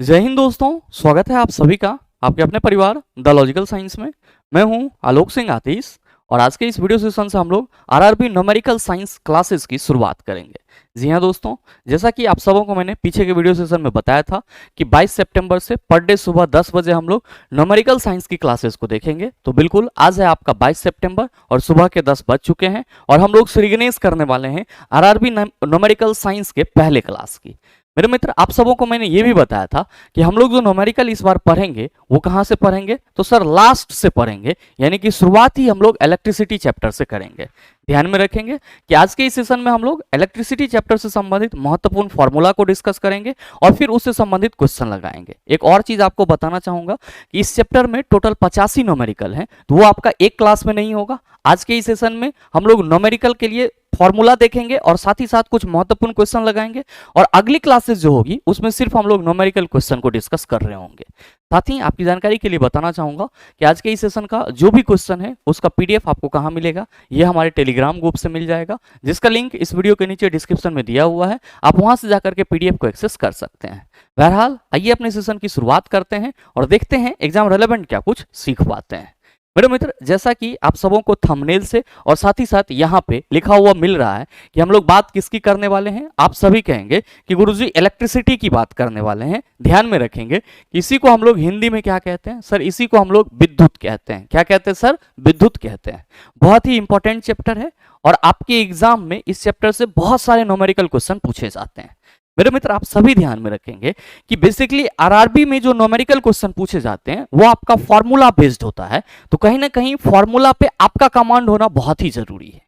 जय हिंद दोस्तों, स्वागत है आप सभी का आपके अपने परिवार द लॉजिकल साइंस में। मैं हूं आलोक सिंह आतिश और आज के इस वीडियो सेशन से हम लोग आरआरबी न्यूमेरिकल साइंस क्लासेस की शुरुआत करेंगे। जी हां दोस्तों, जैसा कि आप सबों को मैंने पीछे के वीडियो सेशन में बताया था कि 22 सितंबर से पर डे सुबह 10 बजे हम लोग न्यूमेरिकल साइंस की क्लासेस को देखेंगे। तो बिल्कुल आज है आपका 22 सितंबर और सुबह के 10 बज चुके हैं और हम लोग श्रीगणेश करने वाले हैं आरआरबी न्यूमेरिकल साइंस के पहले क्लास की। मेरे मित्र, आप सबों को मैंने ये भी बताया था कि हम लोग जो न्यूमेरिकल इस बार पढ़ेंगे वो कहाँ से पढ़ेंगे, तो सर लास्ट से पढ़ेंगे, यानी कि शुरुआत ही हम लोग इलेक्ट्रिसिटी चैप्टर से करेंगे। ध्यान में रखेंगे कि आज के इस सेशन में हम लोग इलेक्ट्रिसिटी चैप्टर से संबंधित महत्वपूर्ण फॉर्मूला को डिस्कस करेंगे और फिर उससे संबंधित क्वेश्चन लगाएंगे। एक और चीज आपको बताना चाहूंगा कि इस चैप्टर में टोटल 85 न्यूमेरिकल है, तो वो आपका एक क्लास में नहीं होगा। आज के इस सेशन में हम लोग न्यूमेरिकल के लिए फॉर्मूला देखेंगे और साथ ही साथ कुछ महत्वपूर्ण क्वेश्चन लगाएंगे और अगली क्लासेस जो होगी उसमें सिर्फ हम लोग न्यूमेरिकल क्वेश्चन को डिस्कस कर रहे होंगे। साथ ही आपकी जानकारी के लिए बताना चाहूंगा कि आज के इस सेशन का जो भी क्वेश्चन है उसका पीडीएफ आपको कहां मिलेगा, यह हमारे टेलीग्राम ग्रुप से मिल जाएगा, जिसका लिंक इस वीडियो के नीचे डिस्क्रिप्शन में दिया हुआ है। आप वहां से जाकर के पीडीएफ को एक्सेस कर सकते हैं। बहरहाल आइए अपने सेशन की शुरुआत करते हैं और देखते हैं एग्जाम रेलेवेंट क्या कुछ सीख पाते हैं। मेरे मित्र, जैसा कि आप सबों को थंबनेल से और साथ ही साथ यहाँ पे लिखा हुआ मिल रहा है कि हम लोग बात किसकी करने वाले हैं, आप सभी कहेंगे कि गुरुजी इलेक्ट्रिसिटी की बात करने वाले हैं। ध्यान में रखेंगे कि इसी को हम लोग हिंदी में क्या कहते हैं सर, इसी को हम लोग विद्युत कहते हैं। क्या कहते हैं सर? विद्युत कहते हैं। बहुत ही इंपॉर्टेंट चैप्टर है और आपके एग्जाम में इस चैप्टर से बहुत सारे न्यूमेरिकल क्वेश्चन पूछे जाते हैं। मेरे मित्र, आप सभी ध्यान में रखेंगे कि बेसिकली आरआरबी में जो न्यूमेरिकल क्वेश्चन पूछे जाते हैं वो आपका फॉर्मूला बेस्ड होता है, तो कहीं ना कहीं फॉर्मूला पे आपका कमांड होना बहुत ही जरूरी है।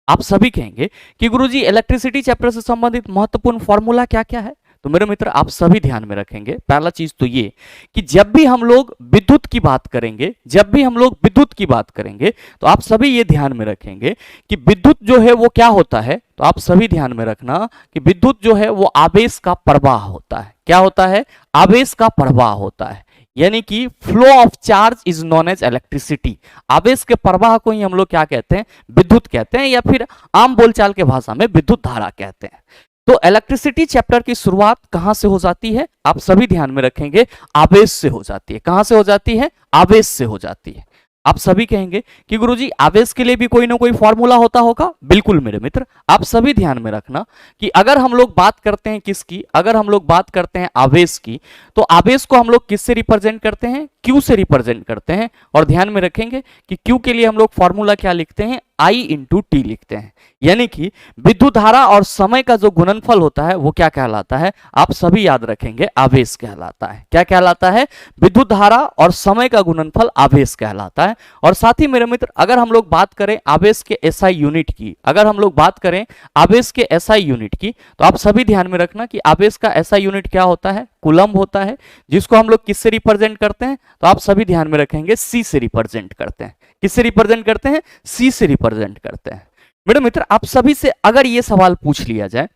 आप सभी कहेंगे कि गुरुजी इलेक्ट्रिसिटी चैप्टर से संबंधित महत्वपूर्ण फॉर्मूला क्या क्या है, तो मेरे मित्र आप सभी ध्यान में रखेंगे। पहला चीज तो ये कि जब भी हम लोग विद्युत की बात करेंगे, जब भी हम लोग विद्युत की बात करेंगे तो आप सभी ये ध्यान में रखेंगे कि विद्युत जो है वो क्या होता है, तो आप सभी ध्यान में रखना कि विद्युत जो है वो आवेश का प्रवाह होता है। क्या होता है? आवेश का प्रवाह होता है, यानी कि flow of charge is known as electricity. आवेश के प्रवाह को ही हम लोग क्या कहते हैं? विद्युत कहते हैं, या फिर आम बोलचाल के भाषा में विद्युत धारा कहते हैं। तो इलेक्ट्रिसिटी चैप्टर की शुरुआत कहां से हो जाती है? आप सभी ध्यान में रखेंगे, आवेश से हो जाती है। कहां से हो जाती है? आवेश से हो जाती है। आप सभी कहेंगे कि गुरुजी आवेश के लिए भी कोई ना कोई फॉर्मूला होता होगा। बिल्कुल मेरे मित्र, आप सभी ध्यान में रखना कि अगर हम लोग बात करते हैं किसकी, अगर हम लोग बात करते हैं आवेश की, तो आवेश को हम लोग किससे रिप्रेजेंट करते हैं? क्यू से रिप्रेजेंट करते हैं। और ध्यान में रखेंगे कि क्यू के लिए हम लोग फॉर्मूला क्या लिखते हैं? I इंटू टी लिखते हैं, यानी कि विद्युत धारा और समय का जो गुणनफल होता है वो क्या कहलाता है? आप सभी याद रखेंगे, आवेश कहलाता है। क्या कहलाता है? विद्युत धारा और समय का गुणनफल आवेश कहलाता है। और साथ ही मेरे मित्र, अगर हम लोग बात करें आवेश के एसआई यूनिट की, अगर हम लोग बात करें आवेश के एसआई यूनिट की, तो आप सभी ध्यान में रखना कि आवेश का एसआई यूनिट क्या होता है? कूलम्ब होता है, जिसको हम लोग किससे रिप्रेजेंट करते हैं? तो आप सभी ध्यान में रखेंगे, सी से रिप्रेजेंट करते हैं। किससे रिप्रेजेंट करते हैं? सी से रिप्रेजेंट करते हैं। मेरे मित्र, आप सभी से अगर ये सवाल पूछ लिया जाए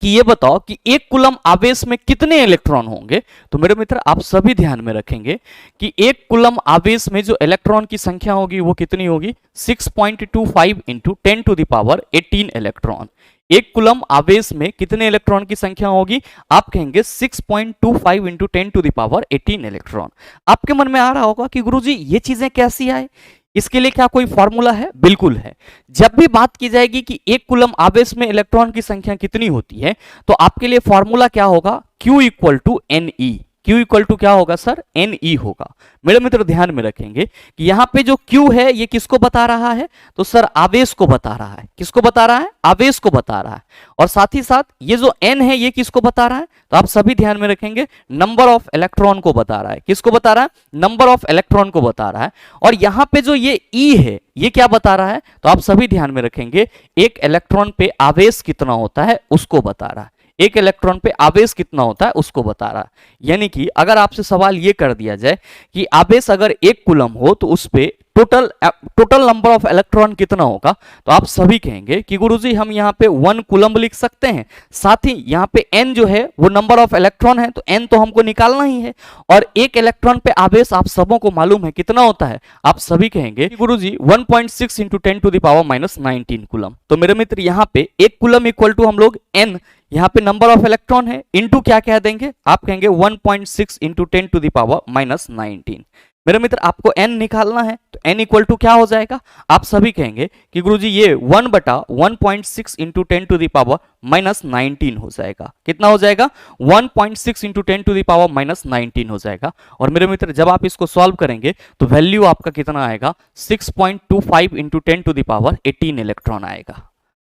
कि ये बताओ कि एक कूलम्ब आवेश में कितने इलेक्ट्रॉन होंगे, तो मेरे मित्र आप सभी ध्यान में रखेंगे कि एक कूलम्ब आवेश में जो इलेक्ट्रॉन की संख्या होगी वो कितनी होगी? 6.25 into 10 to the power 18 electron. एक कूलम्ब आवेश में कितने इलेक्ट्रॉन की संख्या होगी? आप कहेंगे 6.25 into 10 to the power 18 electron. आपके मन में आ रहा होगा कि गुरुजी ये चीजें कैसी आए, इसके लिए क्या कोई फॉर्मूला है? बिल्कुल है। जब भी बात की जाएगी कि एक कूलम्ब आवेश में इलेक्ट्रॉन की संख्या कितनी होती है, तो आपके लिए फॉर्मूला क्या होगा? Q equal to NE। Q equal to क्या होगा सर? NE होगा। मेरे मित्र ध्यान में रखेंगे कि यहाँ पे जो Q है ये किसको बता रहा है? तो सर आवेश को बता रहा है। किसको बता रहा है? आवेश को बता रहा है। और साथ ही साथ ये जो N है ये किसको बता रहा है? तो आप सभी ध्यान में रखेंगे, नंबर ऑफ इलेक्ट्रॉन को बता रहा है। किसको बता रहा है? नंबर ऑफ इलेक्ट्रॉन को बता रहा है। और यहाँ पे जो ये E है ये क्या बता रहा है? तो आप सभी ध्यान में रखेंगे, एक इलेक्ट्रॉन पे आवेश कितना होता है उसको बता रहा है। एक इलेक्ट्रॉन पे आवेश कितना होता है उसको बता रहा है। यानी कि अगर आपसे सवाल ये कर दिया जाए कि आवेश अगर एक कूलम्ब हो तो उस पे टोटल नंबर ऑफ इलेक्ट्रॉन कितना होगा? तो आप सभी कहेंगे कि गुरुजी हम यहाँ पे 1 कूलम लिख सकते हैं, साथ ही यहाँ पे n जो है वो नंबर ऑफ इलेक्ट्रॉन है, तो n तो हमको निकालना ही है, और एक इलेक्ट्रॉन पे आवेश आप सबों को मालूम है कितना होता है? आप सभी कहेंगे कि गुरुजी 1.6 into 10 to the power minus 19 coulomb. तो मेरे मित्र यहाँ पे एक कूलम इक्वल टू हम लोग n, यहाँ पे नंबर ऑफ इलेक्ट्रॉन है, इनटू क्या कह देंगे? आप कहेंगे 1.6 into 10 to the power minus 19। मेरे मित्र आपको n निकालना है, तो n इक्वल टू क्या हो जाएगा? आप सभी कहेंगे कि गुरुजी ये 1 बटा 1.6 into 10 to the power minus 19 हो जाएगा। कितना हो जाएगा? 1.6 into 10 to the power minus 19 हो जाएगा। और मेरे मित्र जब आप इसको सॉल्व करेंगे तो वैल्यू आपका कितना आएगा? 6.25 into 10 to the power 18 electron आएगा।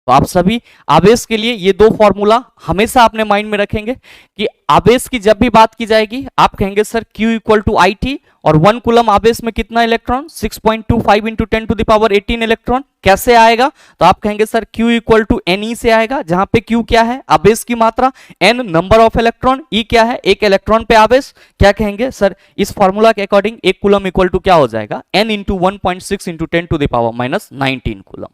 तो आप सभी आवेश के लिए ये दो फॉर्मूला हमेशा अपने माइंड में रखेंगे कि आवेश की जब भी बात की जाएगी आप कहेंगे sir Q equal to I T, और 1 कूलम आवेश में कितना electron? 6.25 into 10 to the power 18 electron. कैसे आएगा? तो आप कहेंगे sir Q equal to NE से आएगा, जहां पे Q क्या है? आवेश की मात्रा, N number of electron, E क्या है? एक इलेक्ट्रॉन पे आवेश। क्या कहेंगे सर? इस फॉर्मूला के अकॉर्डिंग एक कूलम इक्वल टू क्या हो जाएगा? N into 1.6 into 10 to the power minus 19 coulomb.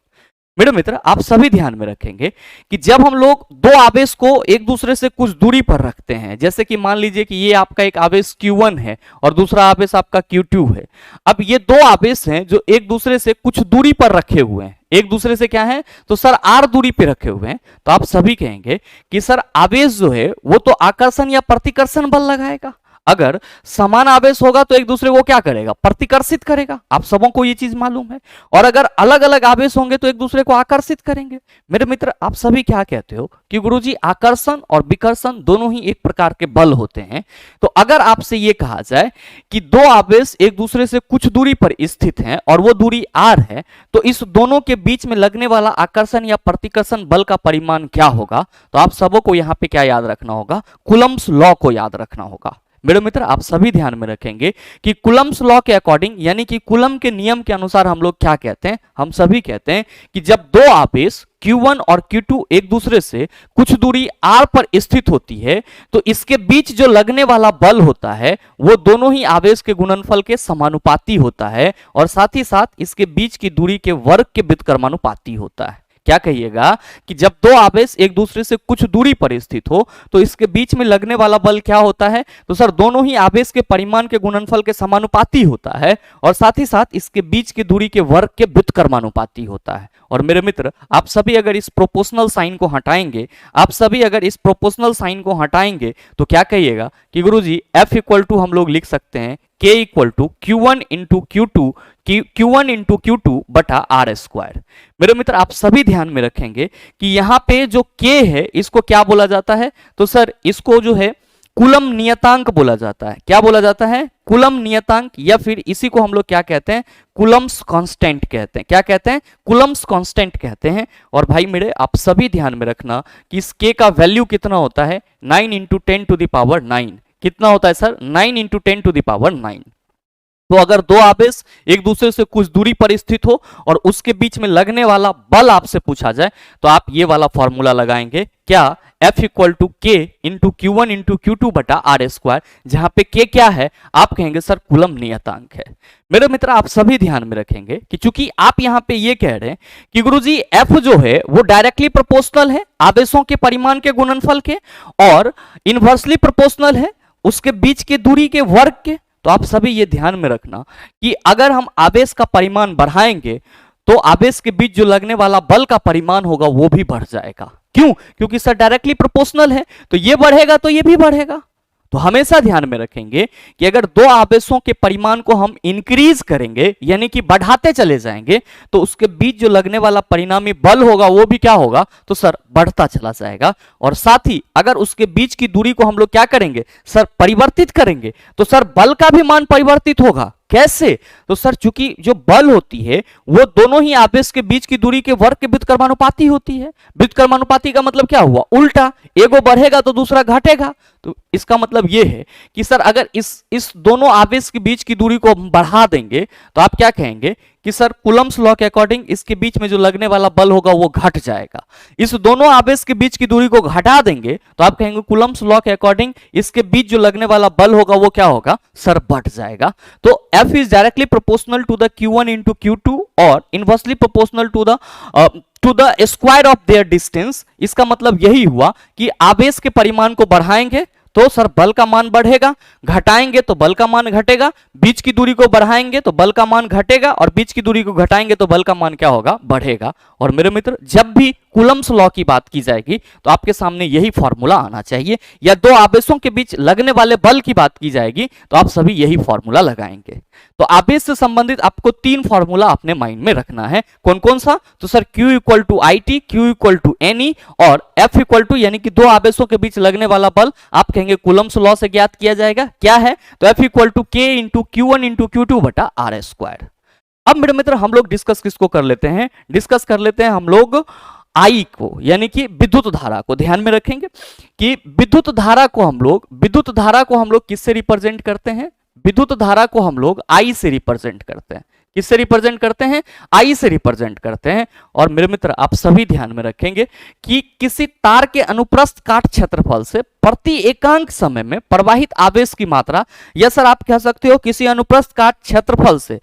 मेरे मित्र आप सभी ध्यान में रखेंगे कि जब हम लोग दो आवेश को एक दूसरे से कुछ दूरी पर रखते हैं, जैसे कि मान लीजिए कि ये आपका एक आवेश Q1 है और दूसरा आवेश आपका Q2 है। अब ये दो आवेश हैं जो एक दूसरे से कुछ दूरी पर रखे हुए हैं, एक दूसरे से क्या है? तो सर r दूरी पे रखे हुए हैं। तो आप सभी कहेंगे कि सर आवेश जो है वो तो आकर्षण या प्रतिकर्षण बल लगाएगा। अगर समान आवेश होगा तो एक दूसरे को क्या करेगा? प्रतिकर्षित करेगा। आप सबों को ये चीज मालूम है। और अगर अलग अलग आवेश होंगे तो एक दूसरे को आकर्षित करेंगे। मेरे मित्र आप सभी क्या कहते हो कि गुरुजी आकर्षण और विकर्षण दोनों ही एक प्रकार के बल होते हैं। तो अगर आपसे ये कहा जाए कि दो आवेश एक दूसरे से कुछ दूरी पर स्थित हैं और वो दूरी r है, तो इस दोनों के बीच में लगने वाला आकर्षण या प्रतिकर्षण बल का परिमाण क्या होगा? तो आप सबों को यहाँ पे क्या याद रखना होगा? कूलम्ब्स लॉ को याद रखना होगा। मेरे मित्र आप सभी ध्यान में रखेंगे कि कूलम्ब्स लॉ के अकॉर्डिंग, यानी कि कूलम के नियम के अनुसार हम लोग क्या कहते हैं? हम सभी कहते हैं कि जब दो आवेश Q1 और Q2 एक दूसरे से कुछ दूरी r पर स्थित होती है तो इसके बीच जो लगने वाला बल होता है वो दोनों ही आवेश के गुणनफल के समानुपाती होता है, और साथ ही साथ इसके बीच की दूरी के वर्ग के व्युत्क्रमानुपाती होता है। क्या कहिएगा कि जब दो आवेश एक दूसरे से कुछ दूरी पर स्थित हो तो इसके बीच में लगने वाला बल क्या होता है? तो सर दोनों ही आवेश के परिमाण के गुणनफल के समानुपाती होता है, और साथ ही साथ इसके बीच की दूरी के वर्ग के व्युत्क्रमानुपाती होता है। और मेरे मित्र आप सभी अगर इस प्रोपोर्शनल साइन को हटाएंगे, आप सभी अगर इस प्रोपोर्शनल साइन को हटाएंगे तो क्या कहिएगा कि गुरुजी F इक्वल टू हम लोग लिख सकते हैं K equal to Q1 into Q1 into Q2 बटा आर स्क्वायर। मेरे मित्र आप सभी ध्यान में रखेंगे कि यहाँ पे जो K है इसको क्या बोला जाता है? तो सर इसको जो है कूलम नियतांक बोला जाता है। क्या बोला जाता है? कूलम नियतांक, या फिर इसी को हम लोग क्या कहते हैं? कूलम्स कांस्टेंट कहते हैं। क्या कहते हैं? कूलम्स कांस्टेंट कहते हैं। और भाई मेरे आप सभी ध्यान में रखना कि इस K का वैल्यू कितना होता है? 9 इंटू 10 टू द पावर 9। कितना होता है sir? 9 into 10 to the power 9। तो अगर दो आवेश एक दूसरे से कुछ दूरी पर स्थित हो और उसके बीच में लगने वाला बल आपसे पूछा जाए तो आप ये वाला फॉर्मूला लगाएंगे। क्या? F equal to K into Q1 into Q2 बटा आर स्क्वायर, जहां पे K क्या है? आप कहेंगे सर कूलम नियतांक है। मेरे मित्र आप सभी ध्यान में रखेंगे कि चूंकि आप यहां पे ये कह रहे हैं कि गुरुजी F जो है वो डायरेक्टली प्रोपोर्शनल है आवेशों के परिमाण के गुणनफल के, और इनवर्सली प्रोपोर्शनल है उसके बीच के दूरी के वर्ग के, तो आप सभी ये ध्यान में रखना कि अगर हम आवेश का परिमाण बढ़ाएंगे तो आवेश के बीच जो लगने वाला बल का परिमाण होगा वो भी बढ़ जाएगा। क्यों? क्योंकि सर डायरेक्टली प्रोपोर्शनल है, तो ये बढ़ेगा तो ये भी बढ़ेगा। तो हमेशा ध्यान में रखेंगे कि अगर दो आवेशों के परिमाण को हम इंक्रीज करेंगे, यानी कि बढ़ाते चले जाएंगे, तो उसके बीच जो लगने वाला परिणामी बल होगा वो भी क्या होगा? तो सर बढ़ता चला जाएगा। और साथ ही अगर उसके बीच की दूरी को हम लोग क्या करेंगे? सर परिवर्तित करेंगे, तो सर बल का भी मान परिवर्तित होगा। कैसे? तो सर चूंकि जो बल होती है वो दोनों ही आवेश के बीच की दूरी के वर्ग के व्युत्क्रमानुपाती होती है। व्युत्क्रमानुपाती का मतलब क्या हुआ? उल्टा, एगो बढ़ेगा तो दूसरा घटेगा। तो इसका मतलब ये है कि सर अगर इस दोनों आवेश के बीच की दूरी को बढ़ा देंगे तो आप क्या कहेंगे कि सर कूलम्स लॉ के अकॉर्डिंग इसके बीच में जो लगने वाला बल होगा वो घट जाएगा। इस दोनों आवेश के बीच की दूरी को घटा देंगे तो आप कहेंगे कूलम्स लॉ के अकॉर्डिंग इसके बीच जो लगने वाला बल होगा वो क्या होगा सर बढ़ जाएगा। तो F is directly proportional to the Q1 into Q2 और inversely proportional to the square of their distance. इसका मतलब यही हुआ कि आवेश के परिमाण को बढ़ाएंगे तो सर बल का मान बढ़ेगा, घटाएंगे तो बल का मान घटेगा, बीच की दूरी को बढ़ाएंगे तो बल का मान घटेगा और बीच की दूरी को घटाएंगे तो बल का मान क्या होगा बढ़ेगा। और मेरे मित्र जब भी कूलम्स लॉ की बात की जाएगी तो आपके सामने यही फॉर्मूला आना चाहिए, या दो आवेशों के बीच लगने वाले बल की बात की जाएगी तो आप सभी यही फॉर्मूला लगाएंगे। तो आवेश से संबंधित आपको 3 फॉर्मूला अपने माइंड में रखना है। कौन कौन सा? तो sir Q equal to IT, Q equal to NE और F इक्वल टू यानी कि दो आवेशों के बीच लगने वाला बल आप कहेंगे कूलम्स लॉ से ज्ञात किया जाएगा। क्या है? तो F equal to K into Q1 into Q2 बटा R स्क्वायर। अब मेरे मित्र हम लोग डिस्कस किसको कर लेते हैं? डिस्कस कर लेते हैं हम लोग I को, यानी कि विद्युत धारा को। ध्यान में रखेंगे कि विद्युत धारा को हम लोग किससे रिप्रेजेंट करते हैं? विद्युत धारा को हम लोग I से रिप्रेजेंट करते हैं। किससे रिप्रेजेंट करते हैं? I से रिप्रेजेंट करते हैं। और मेरे मित्र आप सभी ध्यान में रखेंगे कि किसी तार के अनुप्रस्थ काट क्षेत्रफल से प्रति एकांक समय में प्रवाहित आवेश की मात्रा, या सर आप कह सकते हो किसी अनुप्रस्थ काट क्षेत्रफल से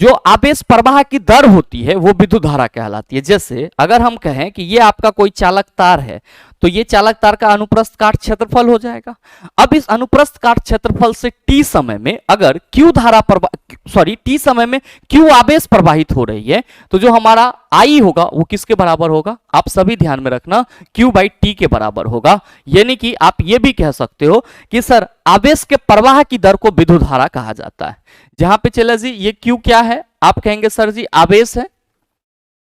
जो आवेश प्रवाह की दर होती है वो विद्युत धारा कहलाती है। जैसे अगर हम कहें कि ये आपका कोई चालक तार है तो ये चालक तार का अनुप्रस्थ काट क्षेत्रफल हो जाएगा। अब इस अनुप्रस्थ काट क्षेत्रफल से t समय में अगर t समय में Q आवेश प्रवाहित हो रही है तो जो हमारा I होगा वो किसके बराबर होगा? आप सभी ध्यान में रखना, Q बाई T के बराबर होगा। यानी कि आप ये भी कह सकते हो कि सर आवेश के प्रवाह की दर को विद्युत धारा कहा जाता है। जहां पे चला जी ये Q क्या है? आप कहेंगे सर जी आवेश है।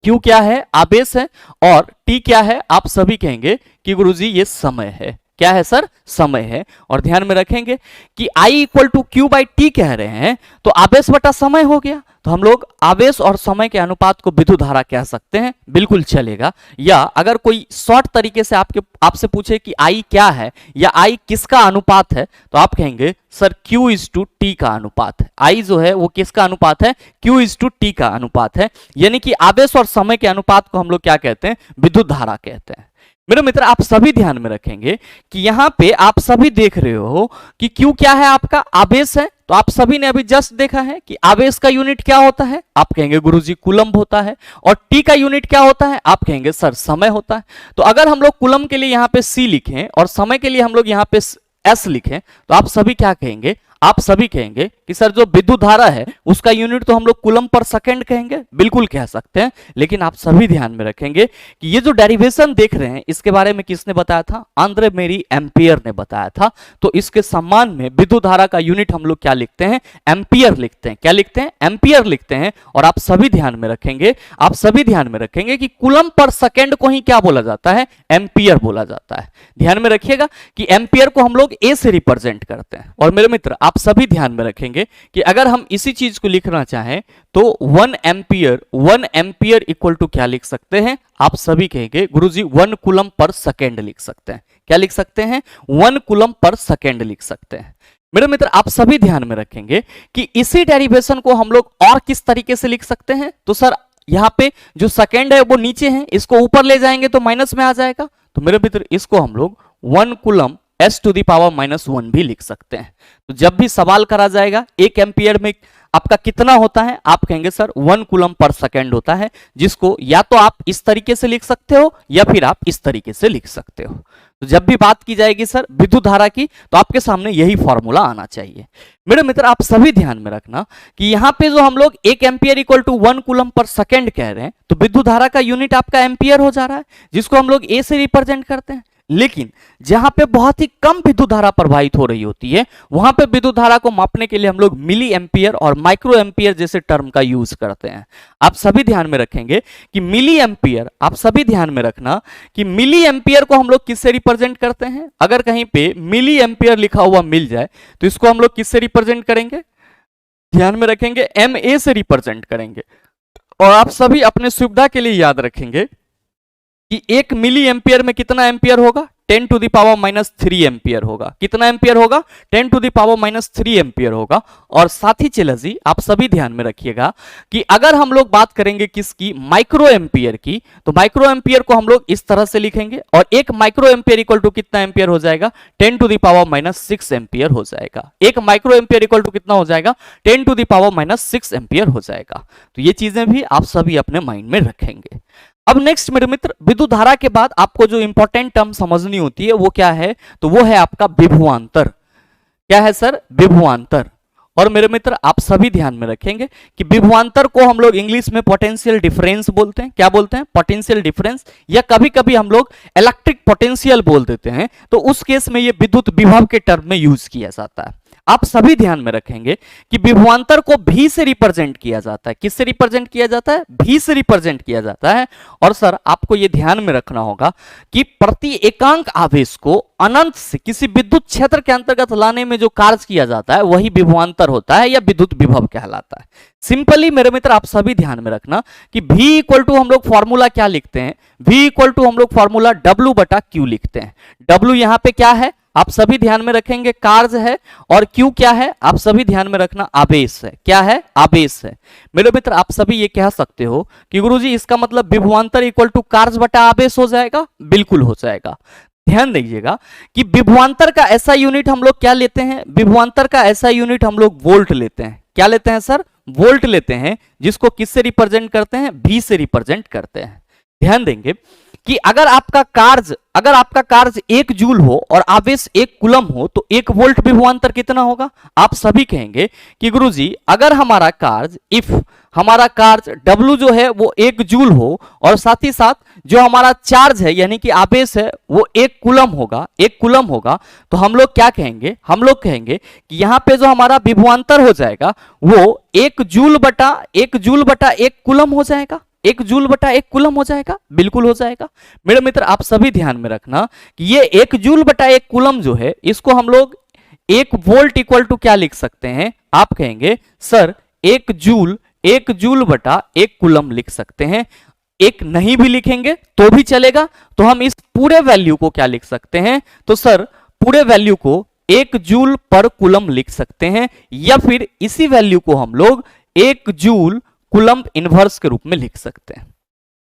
Q क्या है? आवेश है। और T क्या है? आप सभी कहेंगे कि गुरुजी ये समय है। क्या है सर? समय है। और ध्यान में रखेंगे कि I equal to Q by T कह रहे हैं तो आवेश बटा समय हो गया, तो हम लोग आवेश और समय के अनुपात को विद्युत धारा कह सकते हैं, बिल्कुल चलेगा। या अगर कोई शॉर्ट तरीके से आपसे पूछे कि I क्या है या I किसका अनुपात है तो आप कहेंगे sir Q is to T का अनुपात है। I जो है वो किसका अनुपात है? Q इज टू T का अनुपात है। यानी कि आवेश और समय के अनुपात को हम लोग क्या कहते हैं? विद्युत धारा कहते हैं। मेरे मित्र आप सभी ध्यान में रखेंगे कि यहां पे आप सभी देख रहे हो कि Q क्या है? आपका आवेश है। तो आप सभी ने अभी जस्ट देखा है कि आवेश का यूनिट क्या होता है? आप कहेंगे गुरुजी कूलम्ब होता है। और T का यूनिट क्या होता है? आप कहेंगे सर समय होता है। तो अगर हम लोग कूलम्ब के लिए यहाँ पे C लिखें और समय के लिए हम लोग यहाँ पे S लिखें तो आप सभी क्या कहेंगे? आप सभी कहेंगे कि सर जो विद्युत धारा है उसका यूनिट तो हम लोग कूलम्ब पर सेकंड कहेंगे, बिल्कुल कह सकते हैं। लेकिन आप सभी ध्यान में रखेंगे कि ये जो डेरिवेशन देख रहे हैं इसके बारे में किसने बताया था? आंद्रे मेरी एम्पियर ने बताया था। तो इसके सम्मान में विद्युत धारा का यूनिट हम लोग क्या लिखते हैं? एम्पियर लिखते हैं। क्या लिखते हैं? एम्पियर लिखते हैं। और आप सभी ध्यान में रखेंगे कि कूलम्ब पर सेकंड को ही क्या बोला जाता है? एम्पियर बोला जाता है। ध्यान में रखिएगा कि एम्पियर को हम लोग ए से रिप्रेजेंट करते हैं। और मेरे मित्र आप सभी ध्यान में रखेंगे कि अगर हम इसी चीज को लिखना चाहें तो 1 एम्पियर इक्वल टू क्या लिख सकते हैं? आप सभी कहेंगे गुरुजी 1 कूलम्ब पर सेकंड लिख सकते हैं। क्या लिख सकते हैं? 1 कूलम्ब पर सेकंड लिख सकते हैं। मेरे मित्र आप सभी ध्यान में रखेंगे कि इसी डेरिवेशन को हम लोग और किस तरीके से लिख सकते हैं? तो सर यहां पे जो सेकंड है वो नीचे है, इसको ऊपर ले जाएंगे तो माइनस में आ जाएगा। तो मेरे मित्र इसको हम लोग 1 coulomb s to the power -1 भी लिख सकते हैं। तो जब भी सवाल करा जाएगा 1 एम्पियर में आपका कितना होता है? आप कहेंगे सर 1 कूलम्ब पर सेकंड होता है, जिसको या तो आप इस तरीके से लिख सकते हो या फिर आप इस तरीके से लिख सकते हो। तो जब भी बात की जाएगी सर विद्युत धारा की तो आपके सामने यही फॉर्मूला आना चाहिए। मेरे मित्र आप सभी ध्यान में रखना कि यहां पे जो हम लोग 1 एम्पियर इक्वल टू 1 कूलम्ब पर सेकंड कह रहे हैं तो विद्युत धारा का यूनिट आपका एम्पियर हो जा रहा है, जिसको हम लोग ए से रिप्रेजेंट करते हैं। लेकिन जहां पे बहुत ही कम विद्युत धारा प्रवाहित हो रही होती है वहां पे विद्युत धारा को मापने के लिए हम लोग मिली एम्पियर और माइक्रो एम्पियर जैसे टर्म का यूज करते हैं। आप सभी ध्यान में रखेंगे कि मिली एम्पियर, आप सभी ध्यान में रखना कि मिली एम्पियर को हम लोग किससे रिप्रेजेंट करते हैं? अगर कहीं पे मिली एम्पियर लिखा हुआ मिल जाए तो इसको हम लोग किससे रिप्रेजेंट करेंगे? ध्यान में रखेंगे MA से रिप्रेजेंट करेंगे। और आप सभी अपने सुविधा के लिए याद रखेंगे कि 1 मिली एम्पियर में कितना एम्पियर होगा? 10 to the power minus 3 ampere होगा। कितना एम्पियर होगा? 10 to the power minus 3 ampere होगा। और साथ ही चला जी आप सभी ध्यान में रखिएगा कि अगर हम लोग बात करेंगे किसकी, माइक्रो एम्पियर की, तो माइक्रो एम्पियर को हम लोग इस तरह से लिखेंगे और एक माइक्रो एम्पियर इक्वल टू कितना एम्पियर हो जाएगा? 10 to the power minus 6 ampere हो जाएगा। एक माइक्रो एम्पियर इक्वल टू कितना हो जाएगा? 10 to the power minus 6 ampere हो जाएगा। तो ये चीजें भी आप सभी अपने माइंड में रखेंगे। अब नेक्स्ट मेरे मित्र, विद्युत धारा के बाद आपको जो इंपॉर्टेंट टर्म समझनी होती है वो क्या है? तो वो है आपका विभवांतर। क्या है सर? विभवांतर। और मेरे मित्र आप सभी ध्यान में रखेंगे कि विभवांतर को हम लोग इंग्लिश में पोटेंशियल डिफरेंस बोलते हैं। क्या बोलते हैं? पोटेंशियल डिफरेंस, या कभी कभी हम लोग इलेक्ट्रिक पोटेंशियल बोल देते हैं। तो उस केस में ये विद्युत विभव के टर्म में यूज किया जाता है। आप सभी ध्यान में रखेंगे कि विभवांतर को भी से रिप्रेजेंट किया जाता है। किससे रिप्रेजेंट किया जाता है? भी से रिप्रेजेंट किया जाता है। और सर आपको यह ध्यान में रखना होगा कि प्रति एकांक आवेश को अनंत से किसी विद्युत क्षेत्र के अंतर्गत लाने में जो कार्य किया जाता है वही विभवांतर होता है या विद्युत विभव कहलाता है। सिंपली मेरे मित्र आप सभी ध्यान में रखना कि V इक्वल टू हम लोग फॉर्मूला क्या लिखते हैं? V इक्वल टू हम लोग फॉर्मूला W बटा Q लिखते हैं। W यहां पे क्या है? आप सभी ध्यान में रखेंगे, कार्य है। और Q क्या है? आप सभी ध्यान में रखना, आवेश है। क्या है? आवेश है। मेरे मित्र आप सभी ये कह सकते हो कि गुरुजी इसका मतलब विभवांतर इक्वल टू कार्य बटा आवेश हो जाएगा। बिल्कुल हो जाएगा। ध्यान दीजिएगा कि विभवांतर का ऐसा यूनिट हम लोग क्या लेते हैं? विभवांतर का ऐसा यूनिट हम लोग वोल्ट लेते हैं। क्या लेते हैं सर? वोल्ट लेते हैं, जिसको किससे रिप्रेजेंट करते हैं? V से रिप्रेजेंट करते हैं। ध्यान देंगे कि अगर आपका कार्य 1 जूल हो और आवेश 1 कूलम हो तो 1 वोल्ट विभवांतर कितना होगा? आप सभी कहेंगे कि गुरुजी अगर हमारा कार्य W जो है वो 1 जूल हो और साथ ही साथ जो हमारा चार्ज है यानी कि आवेश है वो 1 कूलम होगा, तो हम लोग क्या कहेंगे? हम लोग कहेंगे कि यहां पे जो हमारा विभवांतर हो जाएगा वो 1 जूल बटा 1 कूलम हो जाएगा। 1 जूल बटा 1 कूलम हो जाएगा। बिल्कुल हो जाएगा। मेरे मित्र आप सभी ध्यान में रखना कि ये 1 जूल बटा 1 कूलम जो है इसको हम लोग 1 वोल्ट इक्वल टू क्या लिख सकते हैं? आप कहेंगे सर 1 जूल बटा 1 कूलम लिख सकते हैं। एक नहीं भी लिखेंगे तो भी चलेगा। तो हम इस पूरे वैल्यू को क्या लिख सकते हैं? तो सर पूरे वैल्यू को 1 जूल पर कूलम लिख सकते हैं, या फिर इसी वैल्यू को हम लोग 1 जूल कूलम इनवर्स के रूप में लिख सकते हैं।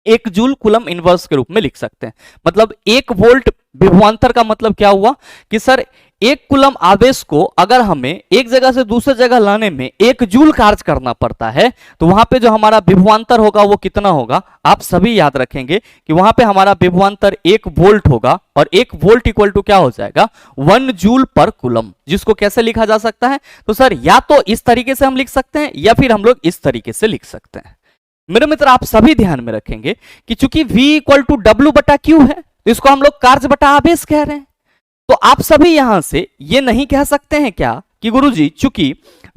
1 जूल कूलम इनवर्स के रूप में लिख सकते हैं। मतलब 1 वोल्ट विभवांतर का मतलब क्या हुआ कि सर 1 कूलम आवेश को अगर हमें एक जगह से दूसरी जगह लाने में 1 जूल कार्य करना पड़ता है तो वहां पे जो हमारा विभवांतर होगा वो कितना होगा? आप सभी याद रखेंगे कि वहां पे हमारा विभवांतर 1 वोल्ट होगा और 1 वोल्ट इक्वल टू क्या हो जाएगा? 1 जूल पर कूलम। जिसको कैसे लिखा जा सकता है? तो सर या तो इस तरीके से हम लिख सकते हैं या फिर हम लोग इस तरीके से लिख सकते हैं। मेरे मित्र आप सभी ध्यान में रखेंगे कि चूंकि V इक्वल टू W बटा Q है तो इसको हम लोग कार्य बटा आवेश कह रहे हैं। तो आप सभी यहां से ये नहीं कह सकते हैं क्या कि गुरुजी चूंकि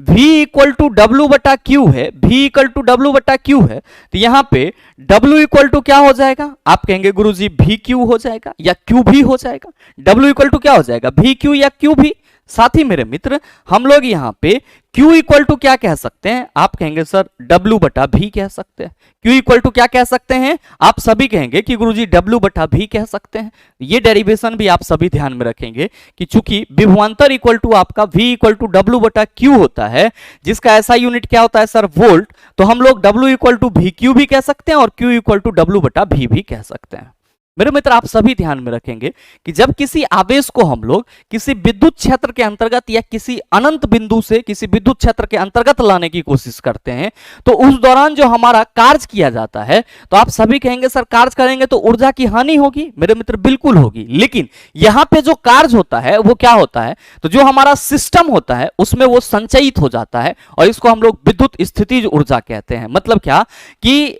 V इक्वल टू W बटा Q है, V इक्वल टू W बटा Q है, तो यहां पे W इक्वल टू क्या हो जाएगा? आप कहेंगे गुरुजी VQ हो जाएगा या Q भी हो जाएगा। W इक्वल टू क्या हो जाएगा? VQ या Q भी। साथ ही मेरे मित्र हम लोग यहां पे Q इक्वल टू क्या कह सकते हैं? आप कहेंगे सर W बटा V कह सकते हैं। Q इक्वल टू क्या कह सकते हैं? आप सभी कहेंगे कि गुरुजी W बटा V कह सकते हैं। ये डेरिवेशन भी आप सभी ध्यान में रखेंगे कि चूंकि विभवांतर इक्वल टू आपका V इक्वल टू W बटा Q होता है, जिसका ऐसा यूनिट क्या होता है सर? वोल्ट। तो हम लोग W इक्वल टू VQ भी कह सकते हैं और Q इक्वल टू W बटा V भी कह सकते हैं। मेरे मित्र आप सभी ध्यान में रखेंगे कि जब किसी आवेश को हम लोग किसी विद्युत क्षेत्र के अंतर्गत या किसी अनंत बिंदु से किसी विद्युत क्षेत्र के अंतर्गत लाने की कोशिश करते हैं तो उस दौरान जो हमारा कार्य किया जाता है, तो आप सभी कहेंगे सर कार्य करेंगे तो ऊर्जा की हानि होगी। मेरे मित्र बिल्कुल होगी, लेकिन यहां पे जो कार्य होता है वो क्या होता है? तो जो हमारा सिस्टम होता है उसमें वो संचयित हो जाता है और इसको हम लोग विद्युत स्थितिज ऊर्जा कहते हैं। मतलब क्या कि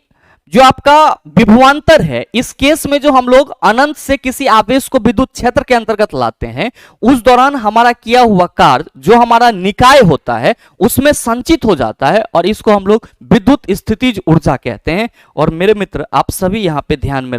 जो आपका विभवांतर है, इस केस में जो हम लोग अनंत से किसी आवेश को विद्युत क्षेत्र के अंतर्गत लाते हैं, उस दौरान हमारा किया हुआ कार्य जो हमारा निकाय होता है उसमें संचित हो जाता है और इसको हम लोग विद्युत स्थितिज ऊर्जा कहते हैं। और मेरे मित्र आप सभी यहां पे ध्यान में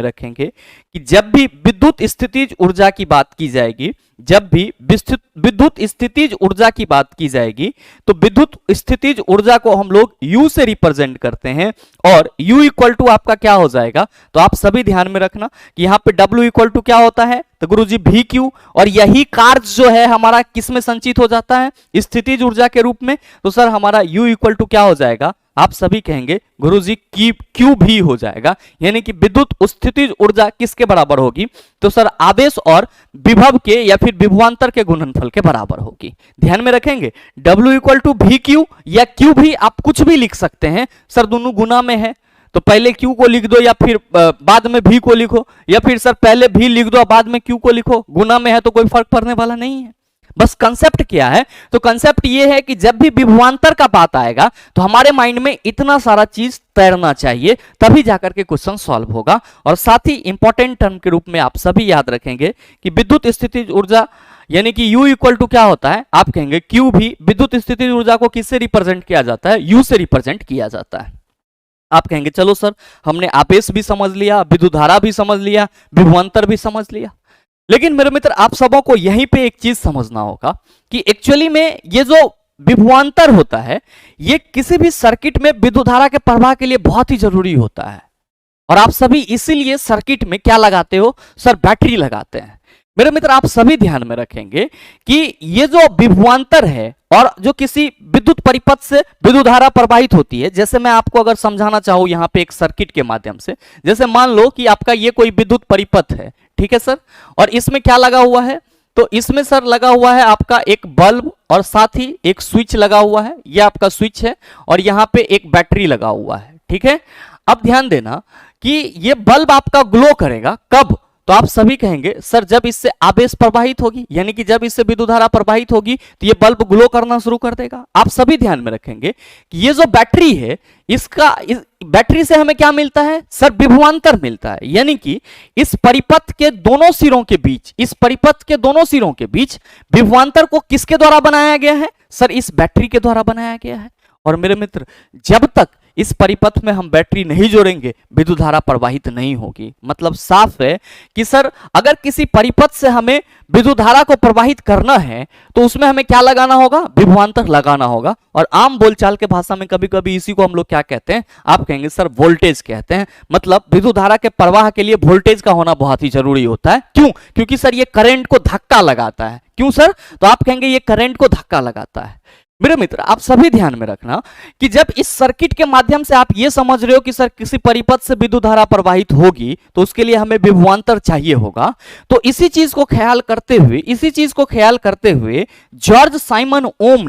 रखेंगे कि जब भी विद्युत स्थितिज ऊर्जा की बात की जाएगी, जब भी विद्युत स्थितिज ऊर्जा की बात की जाएगी तो विद्युत स्थितिज ऊर्जा को हम लोग U से रिप्रेजेंट करते हैं और U इक्वल टू आपका क्या हो जाएगा, तो आप सभी ध्यान में रखना कि यहाँ पे W इक्वल टू क्या होता है, तो गुरुजी VQ, और यही कार्य जो है हमारा किस में संचित हो जाता है, स्थितिज ऊर्जा के रूप में। तो सर हमारा U इक्वल टू क्या हो जाएगा, आप सभी कहेंगे गुरुजी Q भी हो जाएगा, यानी कि विद्युत स्थितिज ऊर्जा किसके बराबर होगी, तो सर आवेश और विभव के या फिर विभवांतर के गुणनफल के बराबर होगी। ध्यान में रखेंगे W इक्वल टू VQ या Q भी आप कुछ भी लिख सकते हैं, सर दोनों गुना में है तो पहले Q को लिख दो या फिर बाद में V को लिखो, या फिर सर पहले V लिख दो बाद में Q को लिखो, गुना में है तो कोई फर्क पड़ने वाला नहीं है। बस कंसेप्ट क्या है, तो कंसेप्ट ये है कि जब भी विभवांतर का बात आएगा तो हमारे माइंड में इतना सारा चीज तैरना चाहिए, तभी जाकर के क्वेश्चन सॉल्व होगा। और साथ ही इंपॉर्टेंट टर्म के रूप में आप सभी याद रखेंगे कि विद्युत स्थितिज ऊर्जा यानी कि U इक्वल टू क्या होता है, आप कहेंगे Q भी विद्युत स्थितिज ऊर्जा को किससे रिप्रेजेंट किया जाता है, U से रिप्रेजेंट किया जाता है। आप कहेंगे चलो सर हमने आवेश भी समझ लिया, विद्युत धारा भी समझ लिया, विभवांतर भी समझ लिया, लेकिन मेरे मित्र आप सबों को यहीं पे एक चीज समझना होगा कि एक्चुअली में ये जो विभवांतर होता है ये किसी भी सर्किट में विद्युत धारा के प्रवाह के लिए बहुत ही जरूरी होता है। और आप सभी इसीलिए सर्किट में क्या लगाते हो, सर बैटरी लगाते हैं। मेरे मित्र आप सभी ध्यान में रखेंगे कि ये जो विभवांतर है और जो किसी विद्युत परिपथ से विद्युत धारा प्रवाहित होती है, जैसे मैं आपको अगर समझाना चाहूं यहाँ पे एक सर्किट के माध्यम से, जैसे मान लो कि आपका ये कोई विद्युत परिपथ है, ठीक है सर, और इसमें क्या लगा हुआ है, तो इसमें सर लगा हुआ है आपका एक बल्ब और साथ ही एक स्विच लगा हुआ है, ये आपका स्विच है और यहाँ पे एक बैटरी लगा हुआ है, ठीक है। अब ध्यान देना कि ये बल्ब आपका ग्लो करेगा कब, तो आप सभी कहेंगे सर जब इससे आवेश प्रवाहित होगी, यानी कि जब इससे विद्युत धारा प्रवाहित होगी तो ये बल्ब ग्लो करना शुरू कर देगा। आप सभी ध्यान में रखेंगे कि ये जो बैटरी है इस बैटरी से हमें क्या मिलता है, सर विभवांतर मिलता है, यानी कि इस परिपथ के दोनों सिरों के बीच, इस परिपथ के दोनों सिरों के बीच विभवांतर को किसके द्वारा बनाया गया है, सर इस बैटरी के द्वारा बनाया गया है। और मेरे मित्र जब तक इस परिपथ में हम बैटरी नहीं जोड़ेंगे विद्युत धारा प्रवाहित नहीं होगी। मतलब साफ है कि सर अगर किसी परिपथ से हमें विद्युत धारा को प्रवाहित करना है तो उसमें हमें क्या लगाना होगा, विभवांतर लगाना होगा। और आम बोलचाल के भाषा में कभी कभी इसी को हम लोग क्या कहते हैं, आप कहेंगे सर वोल्टेज कहते हैं। मतलब विद्युत धारा के प्रवाह के लिए वोल्टेज का होना बहुत ही जरूरी होता है। क्यों, क्योंकि सर ये करंट को धक्का लगाता है। क्यों सर, तो आप कहेंगे ये करंट को धक्का लगाता है। मेरे मित्र आप सभी ध्यान में रखना कि जब इस सर्किट के माध्यम से आप ये समझ रहे हो कि सर किसी परिपथ से विद्युत धारा प्रवाहित होगी तो उसके लिए हमें विभवांतर चाहिए होगा, तो इसी चीज को ख्याल करते हुए जॉर्ज साइमन ओम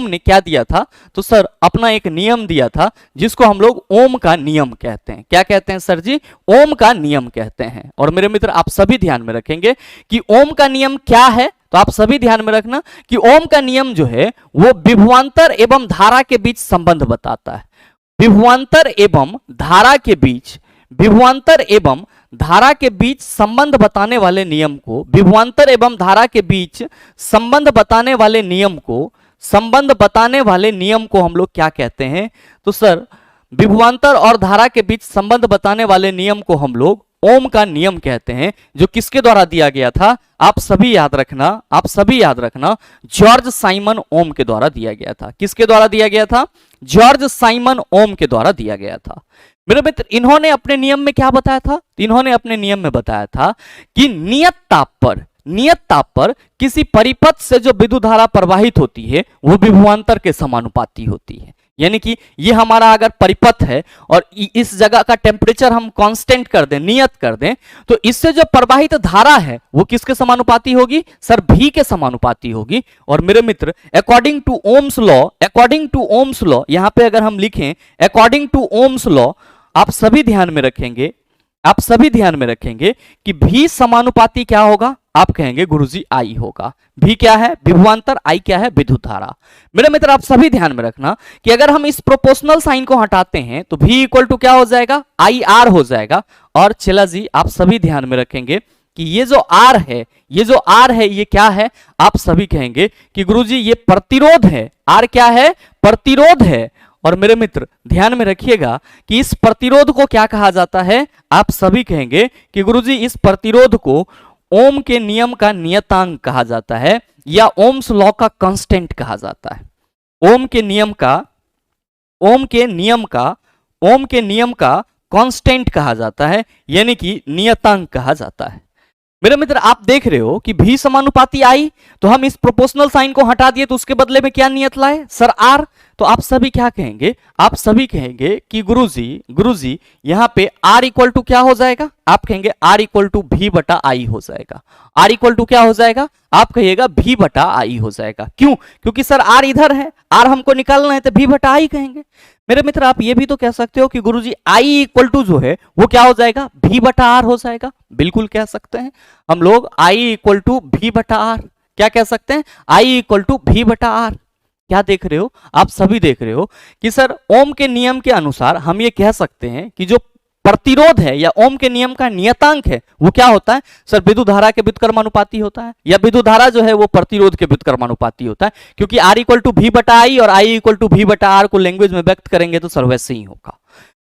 ने क्या दिया था, तो सर अपना एक नियम दिया था जिसको हम लोग ओम का नियम कहते हैं। क्या कहते हैं सर जी, ओम का नियम कहते हैं। और मेरे मित्र आप सभी ध्यान में रखेंगे कि ओम का नियम क्या है, तो आप सभी ध्यान में रखना कि ओम का नियम जो है वो विभवांतर एवं धारा के बीच संबंध बताता है। विभवांतर एवं धारा के बीच संबंध बताने वाले नियम को, विभवांतर एवं धारा के बीच संबंध बताने वाले नियम को हम लोग क्या कहते हैं, तो सर विभवांतर और धारा के बीच संबंध बताने वाले नियम को हम लोग ओम का नियम कहते हैं, जो किसके द्वारा दिया गया था, आप सभी याद रखना जॉर्ज साइमन ओम के द्वारा दिया गया था। किसके द्वारा दिया गया था, जॉर्ज साइमन ओम के द्वारा दिया गया था। मेरे मित्र इन्होंने अपने नियम में क्या बताया था, इन्होंने अपने नियम में बताया था कि नियत ताप पर किसी परिपथ से जो विद्युत धारा प्रवाहित होती है वो विभवांतर के समानुपाती होती है। यानी कि ये हमारा अगर परिपथ है और इस जगह का टेम्परेचर हम कांस्टेंट कर दें, नियत कर दें, तो इससे जो प्रवाहित धारा है वो किसके समानुपाती होगी, सर V के समानुपाती होगी। और मेरे मित्र अकॉर्डिंग टू ओम्स लॉ यहां पे अगर हम लिखें अकॉर्डिंग टू ओम्स लॉ, आप सभी ध्यान में रखेंगे कि V समानुपाती क्या होगा, आप कहेंगे गुरुजी I होगा। V क्या है, विभवांतर, I क्या है, विद्युत धारा। मेरे मित्र आप सभी ध्यान में रखना कि अगर हम इस प्रोपोर्शनल साइन को हटाते हैं तो V इक्वल टू क्या हो जाएगा, IR हो जाएगा। और चला जी आप सभी ध्यान में रखेंगे कि ये जो R है ये क्या है, आप सभी कहेंगे कि गुरुजी ये प्रतिरोध है। R क्या है, प्रतिरोध है। और मेरे मित्र ध्यान में रखिएगा कि इस प्रतिरोध को क्या कहा जाता है। आप सभी कहेंगे कि गुरुजी इस प्रतिरोध को ओम के नियम का नियतांक कहा जाता है या ओम्स लॉ का कांस्टेंट कहा जाता है। ओम के नियम का कांस्टेंट कहा जाता है, यानी कि नियतांक कहा जाता है। मेरे मित्र आप देख रहे हो कि भी समानुपाती आई, तो हम इस प्रोपोर्शनल साइन को हटा दिए तो उसके बदले में क्या नियत लाए सर, आर। तो आप सभी क्या कहेंगे, आप सभी कहेंगे कि गुरुजी यहां पे आर इक्वल टू क्या हो जाएगा, आप कहेंगे आर इक्वल टू भी बटा आई हो जाएगा। आर इक्वल टू क्या हो जाएगा, आप कहिएगा भी बटा आई हो जाएगा। क्यों, क्योंकि सर आर इधर है, आर हमको निकालना है तो भी बटा आई कहेंगे। मेरे मित्र आप ये भी तो कह सकते हो कि गुरुजी आई इक्वल टू जो है वो क्या हो जाएगा, भी बटा आर हो जाएगा। बिल्कुल कह सकते हैं हम लोग आई इक्वल टू भी बटा आर, क्या कह सकते हैं, आई इक्वल टू भी बटा आर। क्या देख रहे हो, आप सभी देख रहे हो कि सर ओम के नियम के अनुसार हम ये कह सकते हैं कि जो प्रतिरोध है या ओम के नियम का नियतांक है वो क्या होता है सर, विद्युत धारा के व्युत्क्रमानुपाती होता है, या विद्युत धारा जो है वो प्रतिरोध के व्युत्क्रमानुपाती होता है। क्योंकि आर इक्वल टू भी बटा आई और आई इक्वल टू भी बटा आर को लैंग्वेज में व्यक्त करेंगे तो सर वैसे ही होगा।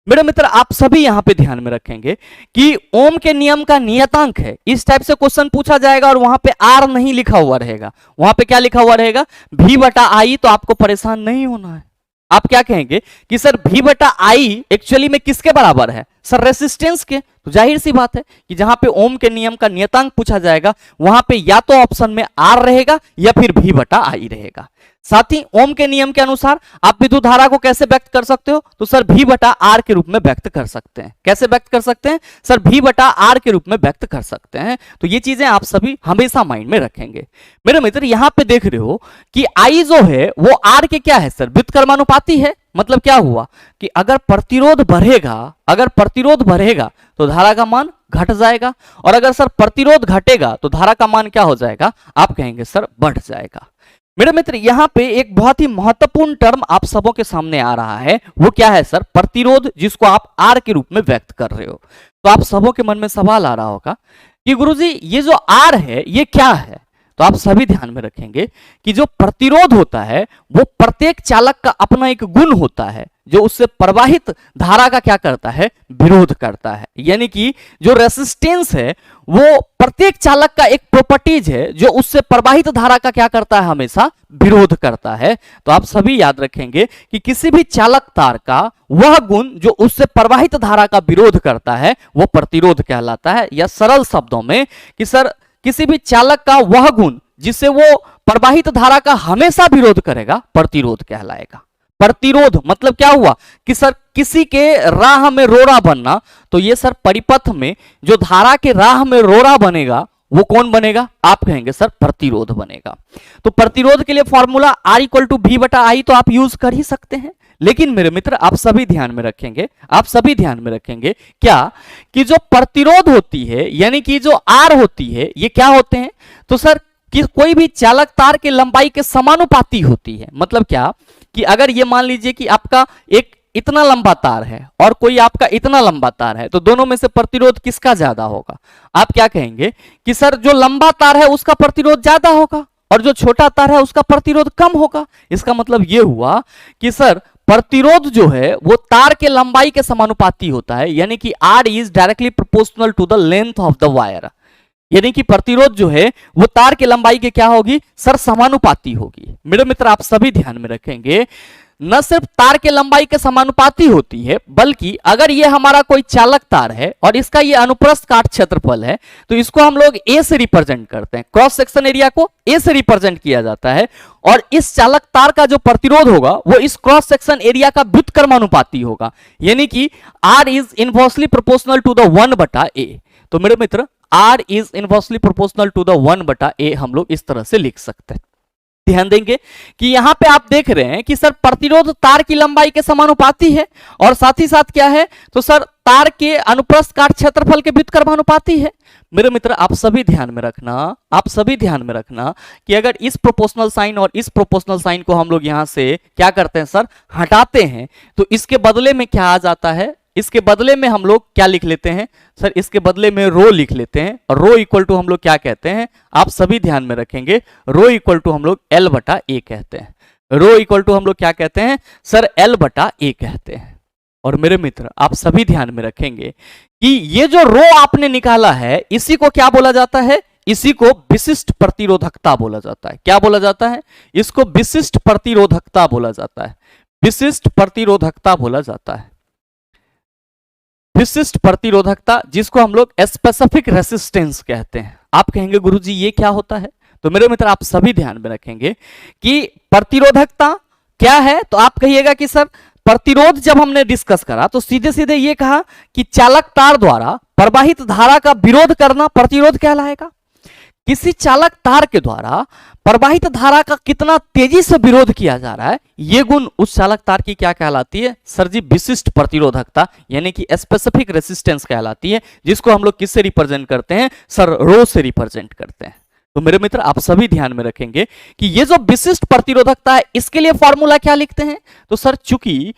मेरे मित्र आप सभी यहां पे ध्यान में रखेंगे कि ओम के नियम का नियतांक है, इस टाइप से क्वेश्चन पूछा जाएगा और वहां पे आर नहीं लिखा हुआ रहेगा, वहां पे क्या लिखा हुआ रहेगा, भी बटा आई। तो आपको परेशान नहीं होना है। आप क्या कहेंगे कि सर भी बटा आई एक्चुअली में किसके बराबर है सर, रेसिस्टेंस के। तो जाहिर सी बात है कि जहां पे ओम के नियम का नियतांक पूछा जाएगा वहां पे या तो ऑप्शन में आर रहेगा या फिर भी बटा आई रहेगा। साथ ही ओम के नियम के अनुसार आप विद्युत धारा को कैसे व्यक्त कर सकते हो, तो सर भी बटा आर के रूप में व्यक्त कर सकते हैं। कैसे व्यक्त कर सकते हैं सर, भी बटा आर के रूप में व्यक्त कर सकते हैं। तो ये चीजें आप सभी हमेशा माइंड में रखेंगे। मेरे मित्र यहां पे देख रहे हो कि आई जो है वो आर के क्या है सर, व्युत्क्रमानुपाती है। मतलब क्या हुआ कि अगर प्रतिरोध बढ़ेगा तो धारा का मान घट जाएगा, और अगर सर प्रतिरोध घटेगा तो धारा का मान क्या हो जाएगा, आप कहेंगे सर बढ़ जाएगा। मेरे मित्र यहां पे एक बहुत ही महत्वपूर्ण टर्म आप सबों के सामने आ रहा है, वो क्या है सर, प्रतिरोध, जिसको आप आर के रूप में व्यक्त कर रहे हो। तो आप सबों के मन में सवाल आ रहा होगा कि गुरुजी ये जो आर है ये क्या है। तो आप सभी ध्यान में रखेंगे कि जो प्रतिरोध होता है वो प्रत्येक चालक का अपना एक गुण होता है जो उससे प्रवाहित धारा का क्या करता है, विरोध करता है। यानी कि जो रेसिस्टेंस है वो प्रत्येक चालक का एक प्रॉपर्टीज है जो उससे प्रवाहित धारा का क्या करता है, हमेशा विरोध करता है। तो आप सभी याद रखेंगे कि किसी भी चालक तार का वह गुण जो उससे प्रवाहित धारा का विरोध करता है वो प्रतिरोध कहलाता है। या सरल शब्दों में कि सर किसी भी चालक का वह गुण जिससे वो प्रवाहित धारा का हमेशा विरोध करेगा, प्रतिरोध कहलाएगा। प्रतिरोध मतलब क्या हुआ कि सर किसी के राह में रोड़ा बनना, तो ये सर परिपथ में जो धारा के राह में रोड़ा बनेगा वो कौन बनेगा, आप कहेंगे सर प्रतिरोध बनेगा। तो प्रतिरोध के लिए फॉर्मूला आर इक्वल टू भी बटा आई तो आप यूज कर ही सकते हैं। लेकिन मेरे मित्र आप सभी ध्यान में रखेंगे क्या कि जो प्रतिरोध होती है यानी कि जो आर होती है ये क्या होते हैं, तो सर कि कोई भी चालक तार के लंबाई के समानुपाती होती है। मतलब क्या कि अगर ये मान लीजिए कि आपका एक इतना लंबा तार है और कोई आपका इतना लंबा तार है, तो दोनों में से प्रतिरोध किसका ज्यादा होगा, आप क्या कहेंगे कि सर जो लंबा तार है उसका प्रतिरोध ज्यादा होगा और जो छोटा तार है उसका प्रतिरोध कम होगा। इसका मतलब यह हुआ कि सर प्रतिरोध जो है वो तार के लंबाई के समानुपाती होता है, यानी कि R is directly proportional to the length of the wire. यानी कि प्रतिरोध जो है वो तार के लंबाई के क्या होगी सर, समानुपाती होगी। मेरे मित्र आप सभी ध्यान में रखेंगे, न सिर्फ तार के लंबाई के समानुपाती होती है बल्कि अगर ये हमारा कोई चालक तार है और इसका ये अनुप्रस्थ काट क्षेत्रफल है तो इसको हम लोग ए से रिप्रेजेंट करते हैं, क्रॉस सेक्शन एरिया को ए से रिप्रेजेंट किया जाता है। और इस चालक तार का जो प्रतिरोध होगा वो इस क्रॉस सेक्शन एरिया का व्युत्क्रमानुपाती होगा, यानी कि R is inversely proportional to the 1/a। तो मेरे मित्र R is inversely proportional to the 1/a हम लोग इस तरह से लिख सकते हैं। ध्यान देंगे कि यहां पे आप देख रहे हैं कि सर प्रतिरोध तार की लंबाई के समानुपाती है और साथ ही साथ क्या है, तो सर तार के अनुप्रस्थ काट क्षेत्रफल के व्युत्क्रमानुपाती है। मेरे मित्र आप सभी ध्यान में रखना कि अगर इस प्रोपोर्शनल साइन और इस प्रोपोर्शनल साइन को हम लोग यहां से क्या करते हैं सर, हटाते हैं, तो इसके बदले में क्या आ जाता है, इसके बदले में हम लोग क्या लिख लेते हैं सर, इसके बदले में रो लिख लेते हैं। और रो इक्वल टू हम लोग क्या कहते हैं, आप सभी ध्यान में रखेंगे, रो इक्वल टू हम लोग L/A कहते हैं। रो इक्वल टू हम लोग क्या कहते हैं सर, एल बटा ए कहते हैं। और मेरे मित्र आप सभी ध्यान में रखेंगे कि ये जो रो आपने निकाला है इसी को क्या बोला जाता है, इसी को विशिष्ट प्रतिरोधकता बोला जाता है। क्या बोला जाता है, इसको विशिष्ट प्रतिरोधकता बोला जाता है, विशिष्ट प्रतिरोधकता बोला जाता है, विशिष्ट प्रतिरोधकता, जिसको हम लोग स्पेसिफिक रेसिस्टेंस कहते हैं। आप कहेंगे गुरुजी ये क्या होता है, तो मेरे मित्र आप सभी ध्यान में रखेंगे कि प्रतिरोधकता क्या है। तो आप कहिएगा कि सर प्रतिरोध जब हमने डिस्कस करा तो सीधे सीधे ये कहा कि चालक तार द्वारा प्रवाहित धारा का विरोध करना प्रतिरोध कहलाएगा। किसी चालक तार के द्वारा प्रवाहित धारा का कितना तेजी से विरोध किया जा रहा है, यह गुण उस चालक तार की क्या कहलाती है सर जी, विशिष्ट प्रतिरोधकता यानी कि स्पेसिफिक रेसिस्टेंस कहलाती है, जिसको हम लोग किससे रिप्रेजेंट करते हैं सर, रो से रिप्रेजेंट करते हैं। तो मेरे मित्र आप सभी ध्यान में रखेंगे कि ये जो विशिष्ट प्रतिरोधकता है इसके लिए फॉर्मूला क्या लिखते हैं, तो सर चूंकि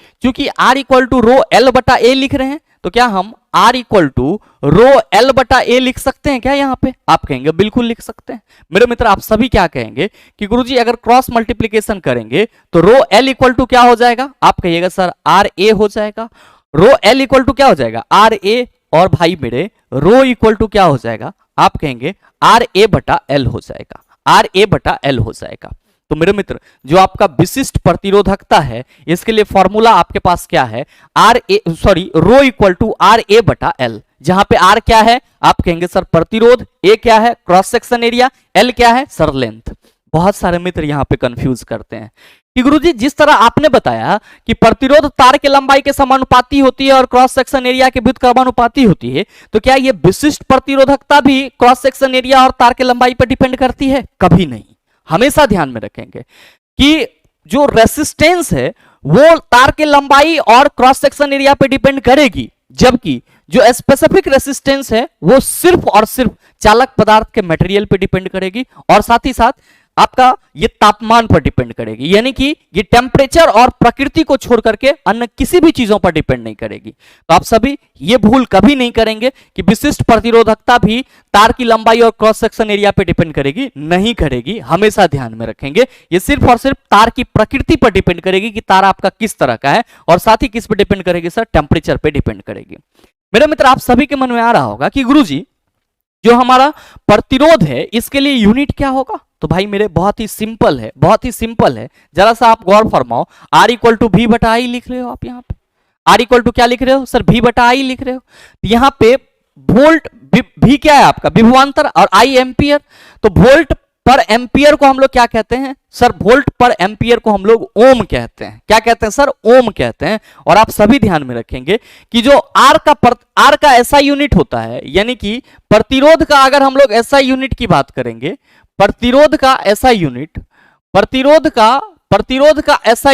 R equal to rho L बटा ए लिख रहे हैं, तो क्या हम R equal to rho L बटा ए लिख सकते हैं क्या यहाँ पे, आप कहेंगे बिल्कुल लिख सकते हैं। मेरे मित्र आप सभी क्या कहेंगे कि गुरुजी अगर क्रॉस मल्टीप्लीकेशन करेंगे तो रो एल इक्वल टू क्या हो जाएगा, आप कहिएगा सर आर ए हो जाएगा। रो एल इक्वल टू क्या हो जाएगा आर ए, और भाई मेरे रो इक्वल टू क्या हो जाएगा, आप कहेंगे आर ए बटा एल हो जाएगा, आर ए बटा एल हो जाएगा। तो मेरे मित्र जो आपका विशिष्ट प्रतिरोधकता है इसके लिए फॉर्मूला आपके पास क्या है, rho equal to R A बटा एल, जहां पे आर क्या है आप कहेंगे सर प्रतिरोध, ए क्या है क्रॉस सेक्शन एरिया, एल क्या है सर लेंथ। बहुत सारे मित्र यहां पे कंफ्यूज करते हैं कि गुरुजी जिस तरह आपने बताया कि प्रतिरोध तार के लंबाई के समानुपाती होती है और क्रॉस सेक्शन एरिया के व्युत्क्रमानुपाती होती है, तो क्या ये विशिष्ट प्रतिरोधकता भी क्रॉस सेक्शन एरिया और तार के लंबाई पर डिपेंड करती है, कभी नहीं। हमेशा ध्यान में रखेंगे कि जो रेसिस्टेंस है वो तार के लंबाई और क्रॉस सेक्शन एरिया पे डिपेंड करेगी, जबकि जो स्पेसिफिक रेसिस्टेंस है वो सिर्फ और सिर्फ चालक पदार्थ के मटेरियल पे डिपेंड करेगी और साथ ही साथ आपका ये तापमान पर डिपेंड करेगी, यानी कि ये टेम्परेचर और प्रकृति को छोड़ करके अन्य किसी भी चीजों पर डिपेंड नहीं करेगी। तो आप सभी ये भूल कभी नहीं करेंगे कि विशिष्ट प्रतिरोधकता भी तार की लंबाई और क्रॉस सेक्शन एरिया पे डिपेंड करेगी, नहीं करेगी। हमेशा ध्यान में रखेंगे ये सिर्फ और सिर्फ तार की प्रकृति पर डिपेंड करेगी कि तार आपका किस तरह का है, और साथ ही किस पर डिपेंड करेगी सर, टेम्परेचर पे डिपेंड करेगी। मेरे मित्र आप सभी के मन में आ रहा होगा कि गुरुजी जो हमारा प्रतिरोध है इसके लिए यूनिट क्या होगा, तो भाई मेरे बहुत ही सिंपल है, बहुत ही सिंपल है, जरा सा आप गौर फरमाओ। आर इक्वल टू भी बटा आई लिख रहे हो आप, यहाँ पे आर इक्वल टू क्या लिख रहे हो सर, भी बटा आई लिख रहे हो। यहाँ पे वोल्ट भी क्या है आपका विभवांतर और आई एम्पियर, तो वोल्ट पर एम्पियर को हम लोग क्या कहते हैं सर, वोल्ट पर एम्पियर को हम लोग ओम कहते हैं। क्या कहते हैं सर, ओम कहते हैं। और आप सभी ध्यान में रखेंगे कि जो आर का ऐसा यूनिट होता है, यानी कि प्रतिरोध का अगर हम लोग ऐसा यूनिट की बात करेंगे, प्रतिरोध का ऐसा यूनिट, प्रतिरोध का ऐसा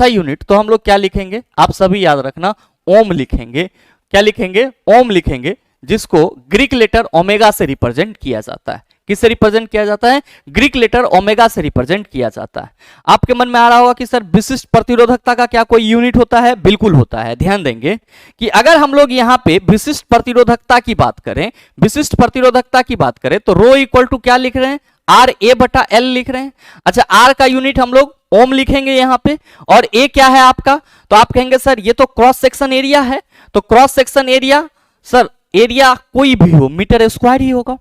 यूनिट, तो हम लोग क्या लिखेंगे आप सभी याद रखना, ओम लिखेंगे। क्या लिखेंगे, ओम लिखेंगे, जिसको ग्रीक लेटर ओमेगा से रिप्रेजेंट किया जाता है। किससे रिप्रेजेंट किया जाता है, ग्रीक लेटर ओमेगा से रिप्रेजेंट किया जाता है। आपके मन में आ रहा होगा कि सर विशिष्ट प्रतिरोधकता का क्या कोई यूनिट होता है, बिल्कुल होता है। ध्यान देंगे कि अगर हम लोग यहाँ पे विशिष्ट प्रतिरोधकता की बात करें, विशिष्ट प्रतिरोधकता की बात करें, तो रो इक्वल टू क्या लिख रहे हैं, आर ए बटा एल लिख रहे हैं। अच्छा, आर का यूनिट हम लोग ओम लिखेंगे यहाँ पे, और ए क्या है आपका, तो आप कहेंगे सर ये तो क्रॉस सेक्शन एरिया है, तो cross section area sir, area कोई भी हो मीटर स्क्वायर ही होगा,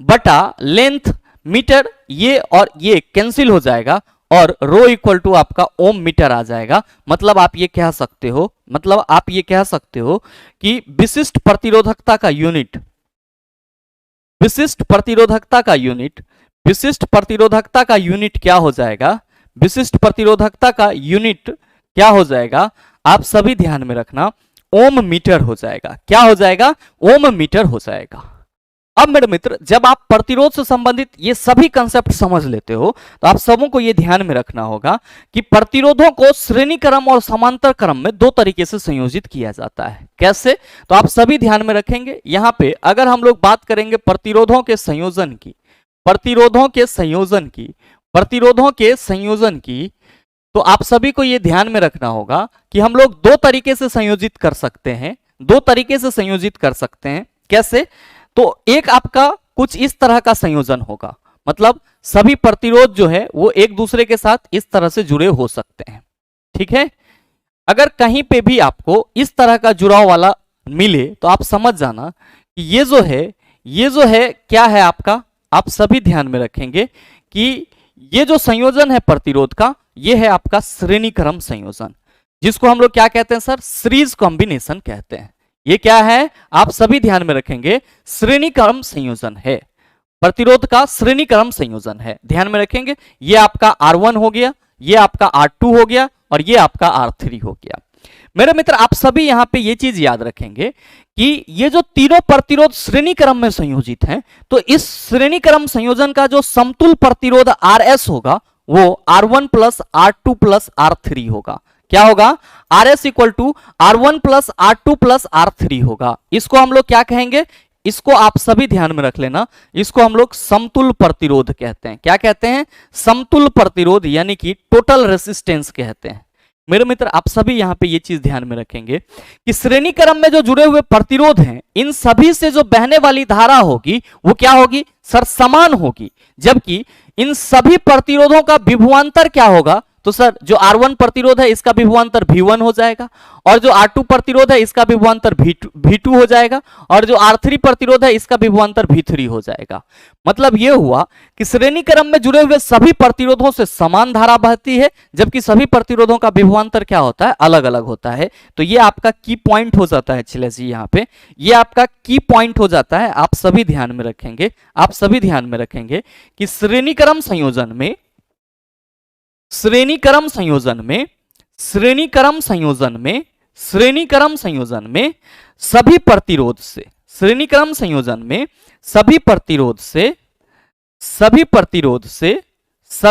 बटा लेंथ मीटर, ये और ये कैंसिल हो जाएगा और रो इक्वल टू आपका ओम मीटर आ जाएगा। मतलब आप ये कह सकते हो, कि विशिष्ट प्रतिरोधकता का यूनिट, विशिष्ट प्रतिरोधकता का यूनिट क्या हो जाएगा, विशिष्ट प्रतिरोधकता का यूनिट क्या हो जाएगा, आप सभी ध्यान में रखना, ओम मीटर हो जाएगा। क्या हो जाएगा, ओम मीटर हो जाएगा। अब मेरे मित्र जब आप प्रतिरोध से संबंधित ये सभी कंसेप्ट समझ लेते हो, तो आप सबों को ये ध्यान में रखना होगा कि प्रतिरोधों को श्रेणी क्रम और समांतर क्रम में दो तरीके से संयोजित किया जाता है। कैसे, तो आप सभी ध्यान में रखेंगे। यहाँ पे अगर हम लोग बात करेंगे प्रतिरोधों के संयोजन की, तो आप सभी को ये ध्यान में रखना होगा कि हम लोग दो तरीके से संयोजित कर सकते हैं। कैसे, तो एक आपका कुछ इस तरह का संयोजन होगा, मतलब सभी प्रतिरोध जो है वो एक दूसरे के साथ इस तरह से जुड़े हो सकते हैं। ठीक है, अगर कहीं पे भी आपको इस तरह का जुड़ाव वाला मिले तो आप समझ जाना कि ये जो है क्या है आपका, आप सभी ध्यान में रखेंगे कि ये जो संयोजन है प्रतिरोध का, ये है आपका श्रेणी क्रम संयोजन, जिसको हम लोग क्या कहते हैं सर, सीरीज कॉम्बिनेशन कहते हैं। ये क्या है, आप सभी ध्यान में रखेंगे, श्रेणी क्रम संयोजन है, प्रतिरोध का श्रेणी क्रम संयोजन है, ध्यान में रखेंगे। ये आपका R1 हो गया, ये आपका R2 हो गया और ये आपका R3 हो गया। मेरे मित्र आप सभी यहां पे ये चीज याद रखेंगे कि ये जो तीनों प्रतिरोध श्रेणी क्रम में संयोजित हैं, तो इस श्रेणी क्रम संयोजन का जो समतुल प्रतिरोध RS होगा वो R1 plus R2 plus R3 होगा। क्या होगा, RS equal to R1 plus R2 plus R3 होगा। इसको हम लोग क्या कहेंगे, इसको आप सभी ध्यान में रख लेना, इसको हम लोग समतुल प्रतिरोध कहते हैं। क्या कहते हैं, समतुल प्रतिरोध, यानी कि टोटल रेसिस्टेंस कहते हैं। मेरे मित्र आप सभी यहां पे ये चीज ध्यान में रखेंगे कि श्रेणी क्रम में जो जुड़े हुए प्रतिरोध हैं, इन सभी से जो बहने वाली धारा होगी वो क्या होगी सर, समान होगी। जबकि इन सभी प्रतिरोधों का विभवांतर क्या होगा, तो सर जो R1 प्रतिरोध है इसका विभवांतर V1 हो जाएगा, और जो R2 प्रतिरोध है इसका विभवांतर V2 हो जाएगा, और जो R3 प्रतिरोध है इसका विभवांतर V3 हो जाएगा। मतलब यह हुआ कि श्रेणी क्रम में जुड़े हुए सभी प्रतिरोधों से समान धारा बहती है, जबकि सभी प्रतिरोधों का विभवांतर क्या होता है, अलग अलग होता है। तो ये आपका की पॉइंट हो जाता है चिलेसी, यहाँ पे ये आपका की पॉइंट हो जाता है। आप सभी ध्यान में रखेंगे, आप सभी ध्यान में रखेंगे कि श्रेणी क्रम संयोजन में सभी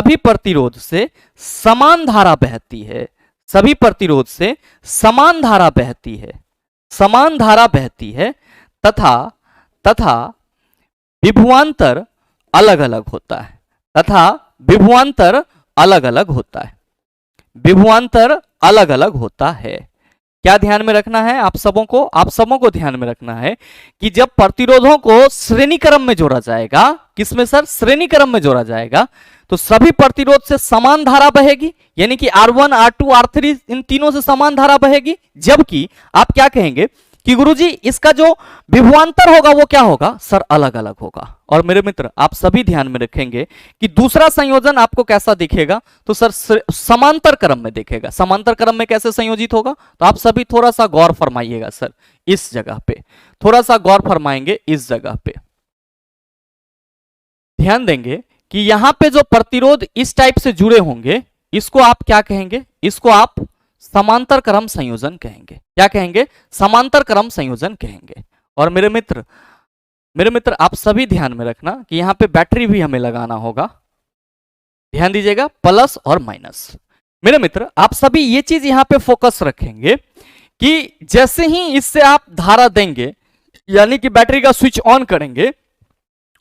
प्रतिरोध से समान धारा बहती है, सभी प्रतिरोध से समान धारा बहती है तथा विभवांतर अलग अलग होता है, विभवांतर अलग अलग होता है। क्या ध्यान में रखना है आप सबों को ध्यान में रखना है कि जब प्रतिरोधों को श्रेणी क्रम में जोड़ा जाएगा, किसमें सर, श्रेणी क्रम में जोड़ा जाएगा, तो सभी प्रतिरोध से समान धारा बहेगी, यानी कि R1 R2 R3 इन तीनों से समान धारा बहेगी। जबकि आप क्या कहेंगे कि गुरुजी इसका जो विभवांतर होगा वो क्या होगा सर, अलग अलग होगा। और मेरे मित्र आप सभी ध्यान में रखेंगे कि दूसरा संयोजन आपको कैसा दिखेगा, तो सर समांतर क्रम में दिखेगा। समांतर क्रम में कैसे संयोजित होगा, तो आप सभी थोड़ा सा गौर फरमाइएगा सर, इस जगह पे थोड़ा सा गौर फरमाएंगे, इस जगह पे ध्यान देंगे कि यहां पे जो प्रतिरोध इस टाइप से जुड़े होंगे, इसको आप क्या कहेंगे, इसको आप समांतर क्रम संयोजन कहेंगे। क्या कहेंगे, समांतर क्रम संयोजन कहेंगे। और मेरे मित्र आप सभी ध्यान में रखना कि यहां पे बैटरी भी हमें लगाना होगा, ध्यान दीजिएगा, प्लस और माइनस। मेरे मित्र आप सभी ये चीज यहां पे फोकस रखेंगे कि जैसे ही इससे आप धारा देंगे, यानी कि बैटरी का स्विच ऑन करेंगे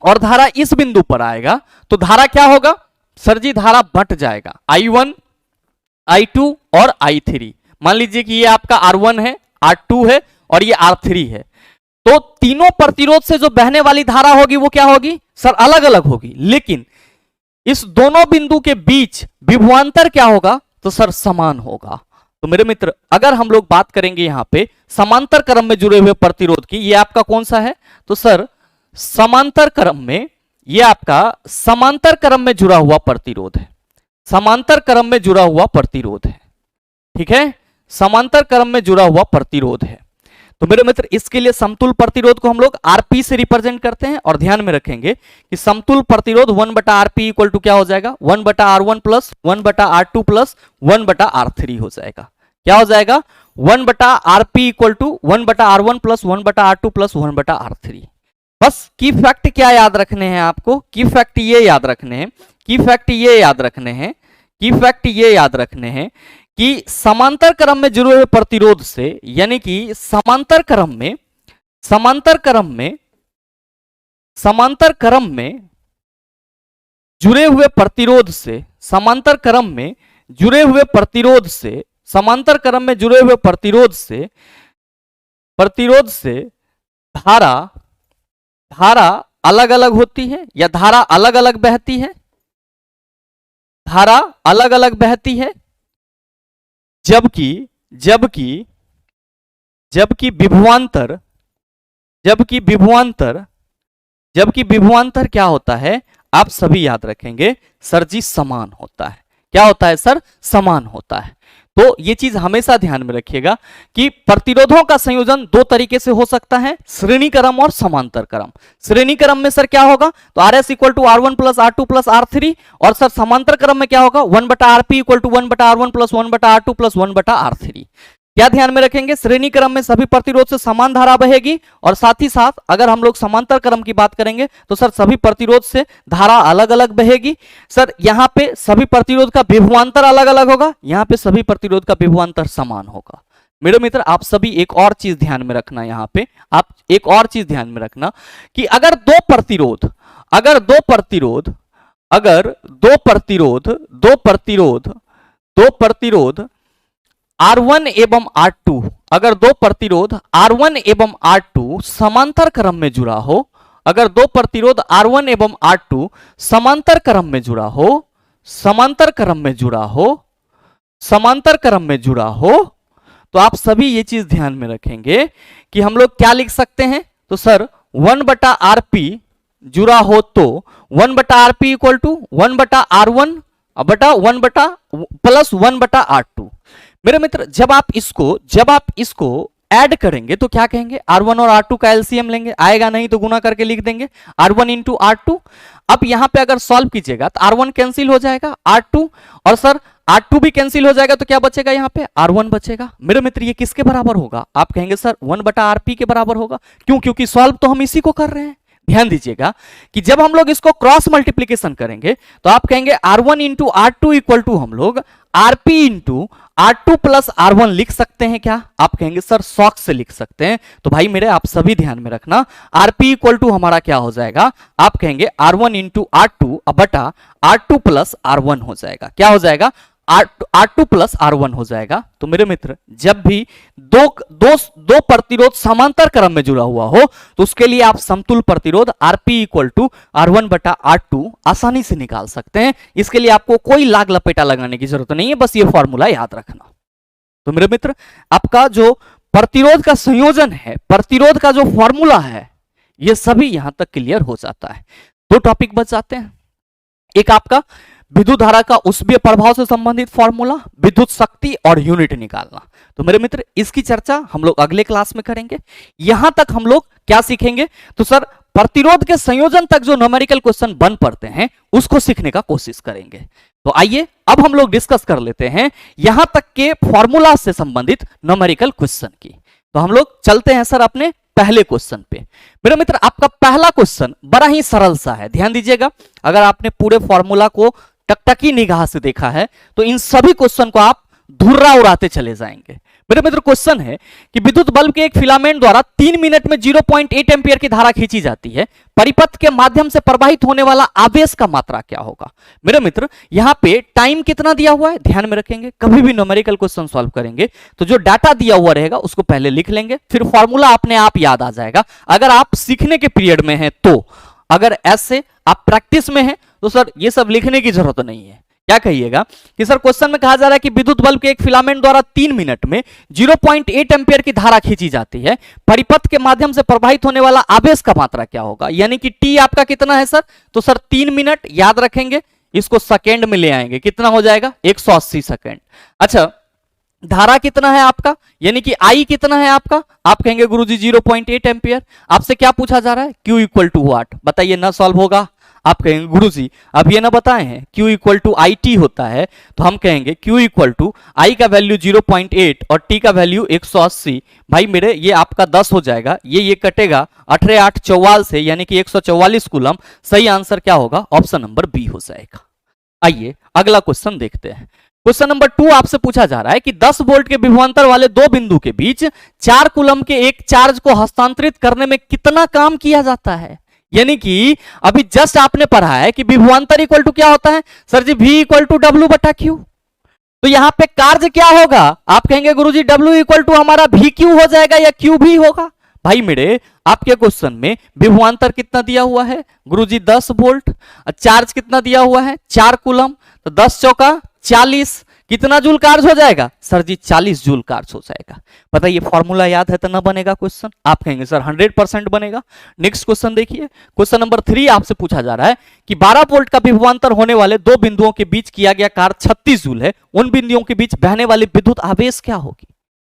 और धारा इस बिंदु पर आएगा, तो धारा क्या होगा सर जी, धारा बंट जाएगा, I1 I2 और I3। मान लीजिए कि ये आपका R1 है, R2 है और ये R3 है, तो तीनों प्रतिरोध से जो बहने वाली धारा होगी वो क्या होगी सर, अलग अलग होगी। लेकिन इस दोनों बिंदु के बीच विभवांतर क्या होगा, तो सर समान होगा। तो मेरे मित्र अगर हम लोग बात करेंगे यहां पे समांतर क्रम में जुड़े हुए प्रतिरोध की, ये आपका कौन सा है, तो सर समांतर क्रम में, ये आपका समांतर क्रम में जुड़ा हुआ प्रतिरोध है, समांतर क्रम में जुड़ा हुआ प्रतिरोध है। ठीक है, समांतर क्रम में जुड़ा हुआ प्रतिरोध है। तो मेरे मित्र इसके लिए समतुल प्रतिरोध को हम लोग Rp से रिप्रेजेंट करते हैं। और ध्यान में रखेंगे कि समतुल प्रतिरोध 1/Rp इक्वल टू क्या हो जाएगा, 1/R1 plus 1/R2 plus 1/R3 हो जाएगा। क्या हो जाएगा, 1/Rp equal to 1/R1 plus 1/R2 plus 1/R3। बस की फैक्ट क्या याद रखने हैं आपको, की फैक्ट ये याद रखने हैं, की फैक्ट ये याद रखने हैं, की फैक्ट ये याद रखने हैं कि समांतर क्रम में जुड़े हुए प्रतिरोध से, यानी कि समांतर क्रम में जुड़े हुए प्रतिरोध से, समांतर क्रम में जुड़े हुए प्रतिरोध से, समांतर क्रम में जुड़े हुए प्रतिरोध से धारा अलग अलग होती है या धारा अलग अलग बहती है? धारा अलग अलग बहती है, जबकि जबकि जबकि विभवांतर जबकि विभवांतर जबकि विभवांतर क्या होता है? आप सभी याद रखेंगे सर जी, समान होता है। क्या होता है सर? समान होता है। तो ये चीज हमेशा ध्यान में रखिएगा कि प्रतिरोधों का संयोजन दो तरीके से हो सकता है, श्रेणी क्रम और समांतर क्रम। श्रेणी क्रम में सर क्या होगा? तो R S equal to R one plus R two plus R three, और सर समांतर क्रम में क्या होगा? 1/rp equal to 1/r1 plus 1/r2 plus 1/r3। क्या ध्यान में रखेंगे? श्रेणी क्रम में सभी प्रतिरोध से समान धारा बहेगी, और साथ ही साथ अगर हम लोग समांतर क्रम की बात करेंगे तो सर सभी प्रतिरोध से धारा अलग अलग बहेगी। सर यहां पे सभी प्रतिरोध का विभवांतर अलग अलग होगा, यहां पे सभी प्रतिरोध का विभवांतर समान होगा। मेरे मित्र, आप सभी एक और चीज ध्यान में रखना, यहां पे आप एक और चीज ध्यान में रखना कि अगर दो प्रतिरोध R1 एवं R2, अगर दो प्रतिरोध R1 एवं R2 समांतर क्रम में जुड़ा हो, अगर दो प्रतिरोध R1 एवं R2 समांतर क्रम में जुड़ा हो, तो आप सभी ये चीज ध्यान में रखेंगे कि हम लोग क्या लिख सकते हैं? तो सर 1/rp जुड़ा हो तो 1/rp इक्वल टू 1/r1 बटा 1 प्लस 1/r2। मेरे मित्र, जब आप इसको ऐड करेंगे तो क्या कहेंगे? R1 और R2 का एलसीएम लेंगे, आएगा नहीं तो गुना करके लिख देंगे R1 इंटू R2। अब यहां पे अगर सॉल्व कीजिएगा तो R1 कैंसिल हो जाएगा, R2 और सर R2 भी कैंसिल हो जाएगा, तो क्या बचेगा? यहाँ पे R1 बचेगा। मेरे मित्र, ये किसके बराबर होगा? आप कहेंगे सर 1/rp के बराबर होगा। क्यों? क्योंकि सॉल्व तो हम इसी को कर रहे हैं। ध्यान दीजिएगा कि जब हम लोग इसको क्रॉस मल्टीप्लीकेशन करेंगे तो आप कहेंगे R1 into R2 equal to हम लोग RP into R2 plus R1 लिख सकते हैं क्या? आप कहेंगे सर शॉक से लिख सकते हैं। तो भाई मेरे, आप सभी ध्यान में रखना, RP इक्वल टू हमारा क्या हो जाएगा? आप कहेंगे R1 इंटू R2 बटा R2 प्लस R1 हो जाएगा। क्या हो जाएगा? R2 प्लस R1 हो जाएगा। तो मेरे मित्र, जब भी दो प्रतिरोध समांतर क्रम में जुड़ा हुआ हो तो उसके लिए आप समतुल प्रतिरोध Rp इक्वल टू R1 बटा R2 आसानी से निकाल सकते हैं। इसके लिए आपको कोई लाग लपेटा लगाने की जरूरत नहीं है, बस ये फॉर्मूला याद रखना। तो मेरे मित्र, आपका जो प्रतिरोध का संयोजन है, प्रतिरोध का जो फॉर्मूला है, ये सभी यहां तक क्लियर हो जाता है। दो टॉपिक बच जाते हैं। एक आपका विद्युत धारा का उष्मीय प्रभाव से संबंधित फॉर्मूला, विद्युत शक्ति और यूनिट निकालना। तो मेरे मित्र, इसकी चर्चा हम लोग अगले क्लास में करेंगे। यहां तक हम लोग क्या सीखेंगे? तो सर प्रतिरोध के संयोजन तक जो न्यूमेरिकल क्वेश्चन बन पड़ते हैं उसको सीखने का कोशिश करेंगे। तो आइए अब हम लोग डिस्कस कर लेते हैं यहां तक के फॉर्मूला से संबंधित न्यूमेरिकल क्वेश्चन की। तो हम लोग चलते हैं सर अपने पहले क्वेश्चन पे। मेरे मित्र, आपका पहला क्वेश्चन बड़ा ही सरल सा है। ध्यान दीजिएगा, अगर आपने पूरे फॉर्मूला को टकटकी निगाह से देखा है तो इन सभी क्वेश्चन को आप धुर्रा उड़ाते चले जाएंगे। मेरे मित्र, क्वेश्चन है कि विद्युत बल्ब के एक फिलामेंट द्वारा 3 मिनट में 0.8 एम्पियर की धारा खींची जाती है। परिपथ के माध्यम से प्रवाहित होने वाला आवेश का मात्रा क्या होगा? मेरे मित्र, यहां पे टाइम कितना दिया हुआ है ध्यान में रखेंगे। कभी भी न्यूमेरिकल क्वेश्चन सॉल्व करेंगे तो जो डाटा दिया हुआ रहेगा उसको पहले लिख लेंगे, फिर फॉर्मूला अपने आप याद आ जाएगा। अगर आप सीखने के पीरियड में हैं तो, अगर ऐसे आप प्रैक्टिस में हैं तो सर ये सब लिखने की जरूरत नहीं है। क्या कहिएगा कि सर क्वेश्चन में कहा जा रहा है कि विद्युत बल्ब के एक फिलामेंट द्वारा 3 मिनट में 0.8 एम्पियर की धारा खींची जाती है। परिपथ के माध्यम से प्रवाहित होने वाला आवेश का मात्रा क्या होगा? यानी कि टी आपका कितना है सर? तो सर 3 मिनट याद रखेंगे, इसको सेकेंड में ले आएंगे, कितना हो जाएगा? 180 सेकेंड। अच्छा, धारा कितना है आपका, यानी कि आई कितना है आपका? आप कहेंगे गुरुजी 0.8 एम्पियर। आपसे क्या पूछा जा रहा है? Q equal to what? बताइए ना, सॉल्व होगा? आप कहेंगे गुरुजी अब ये ना बताए हैं Q equal to I T होता है, तो हम कहेंगे Q इक्वल टू आई का वैल्यू 0.8 और T का वैल्यू 180। भाई मेरे, ये आपका 10 हो जाएगा, ये कटेगा 18 8 44 से, यानी कि 144 कूलम। सही आंसर क्या होगा? ऑप्शन नंबर बी हो जाएगा। आइए अगला क्वेश्चन देखते हैं। क्वेश्चन नंबर 2 आपसे पूछा जा रहा है कि 10 वोल्ट के विभवांतर वाले दो बिंदु के बीच 4 कूलम के एक चार्ज को हस्तांतरित करने में कितना काम किया जाता है? यानी कि अभी जस्ट आपने पढ़ा है कि विभवांतर इक्वल टू क्या होता है sir ji? V equal to W बटा क्यू। तो यहां पे कार्य क्या होगा? आप कहेंगे गुरुजी W इक्वल टू हमारा VQ हो जाएगा या QV होगा? भाई मेरे आपके क्वेश्चन में विभवांतर कितना दिया हुआ है गुरुजी 10 वोल्ट, चार्ज कितना दिया हुआ है 4 कूलम, तो 10 चौका 40, कितना जूल कार्ज हो जाएगा सर जी 40 जूल कार्ज हो जाएगा। बताइए फॉर्मूला याद है तो ना बनेगा क्वेश्चन, आप कहेंगे सर 100% बनेगा। नेक्स्ट क्वेश्चन देखिए, क्वेश्चन नंबर 3 आपसे पूछा जा रहा है कि 12 वोल्ट का विभवांतर होने वाले दो बिंदुओं के बीच किया गया कार्य 36 जूल है, उन बिंदुओं के बीच बहने वाली विद्युत आवेश क्या होगी।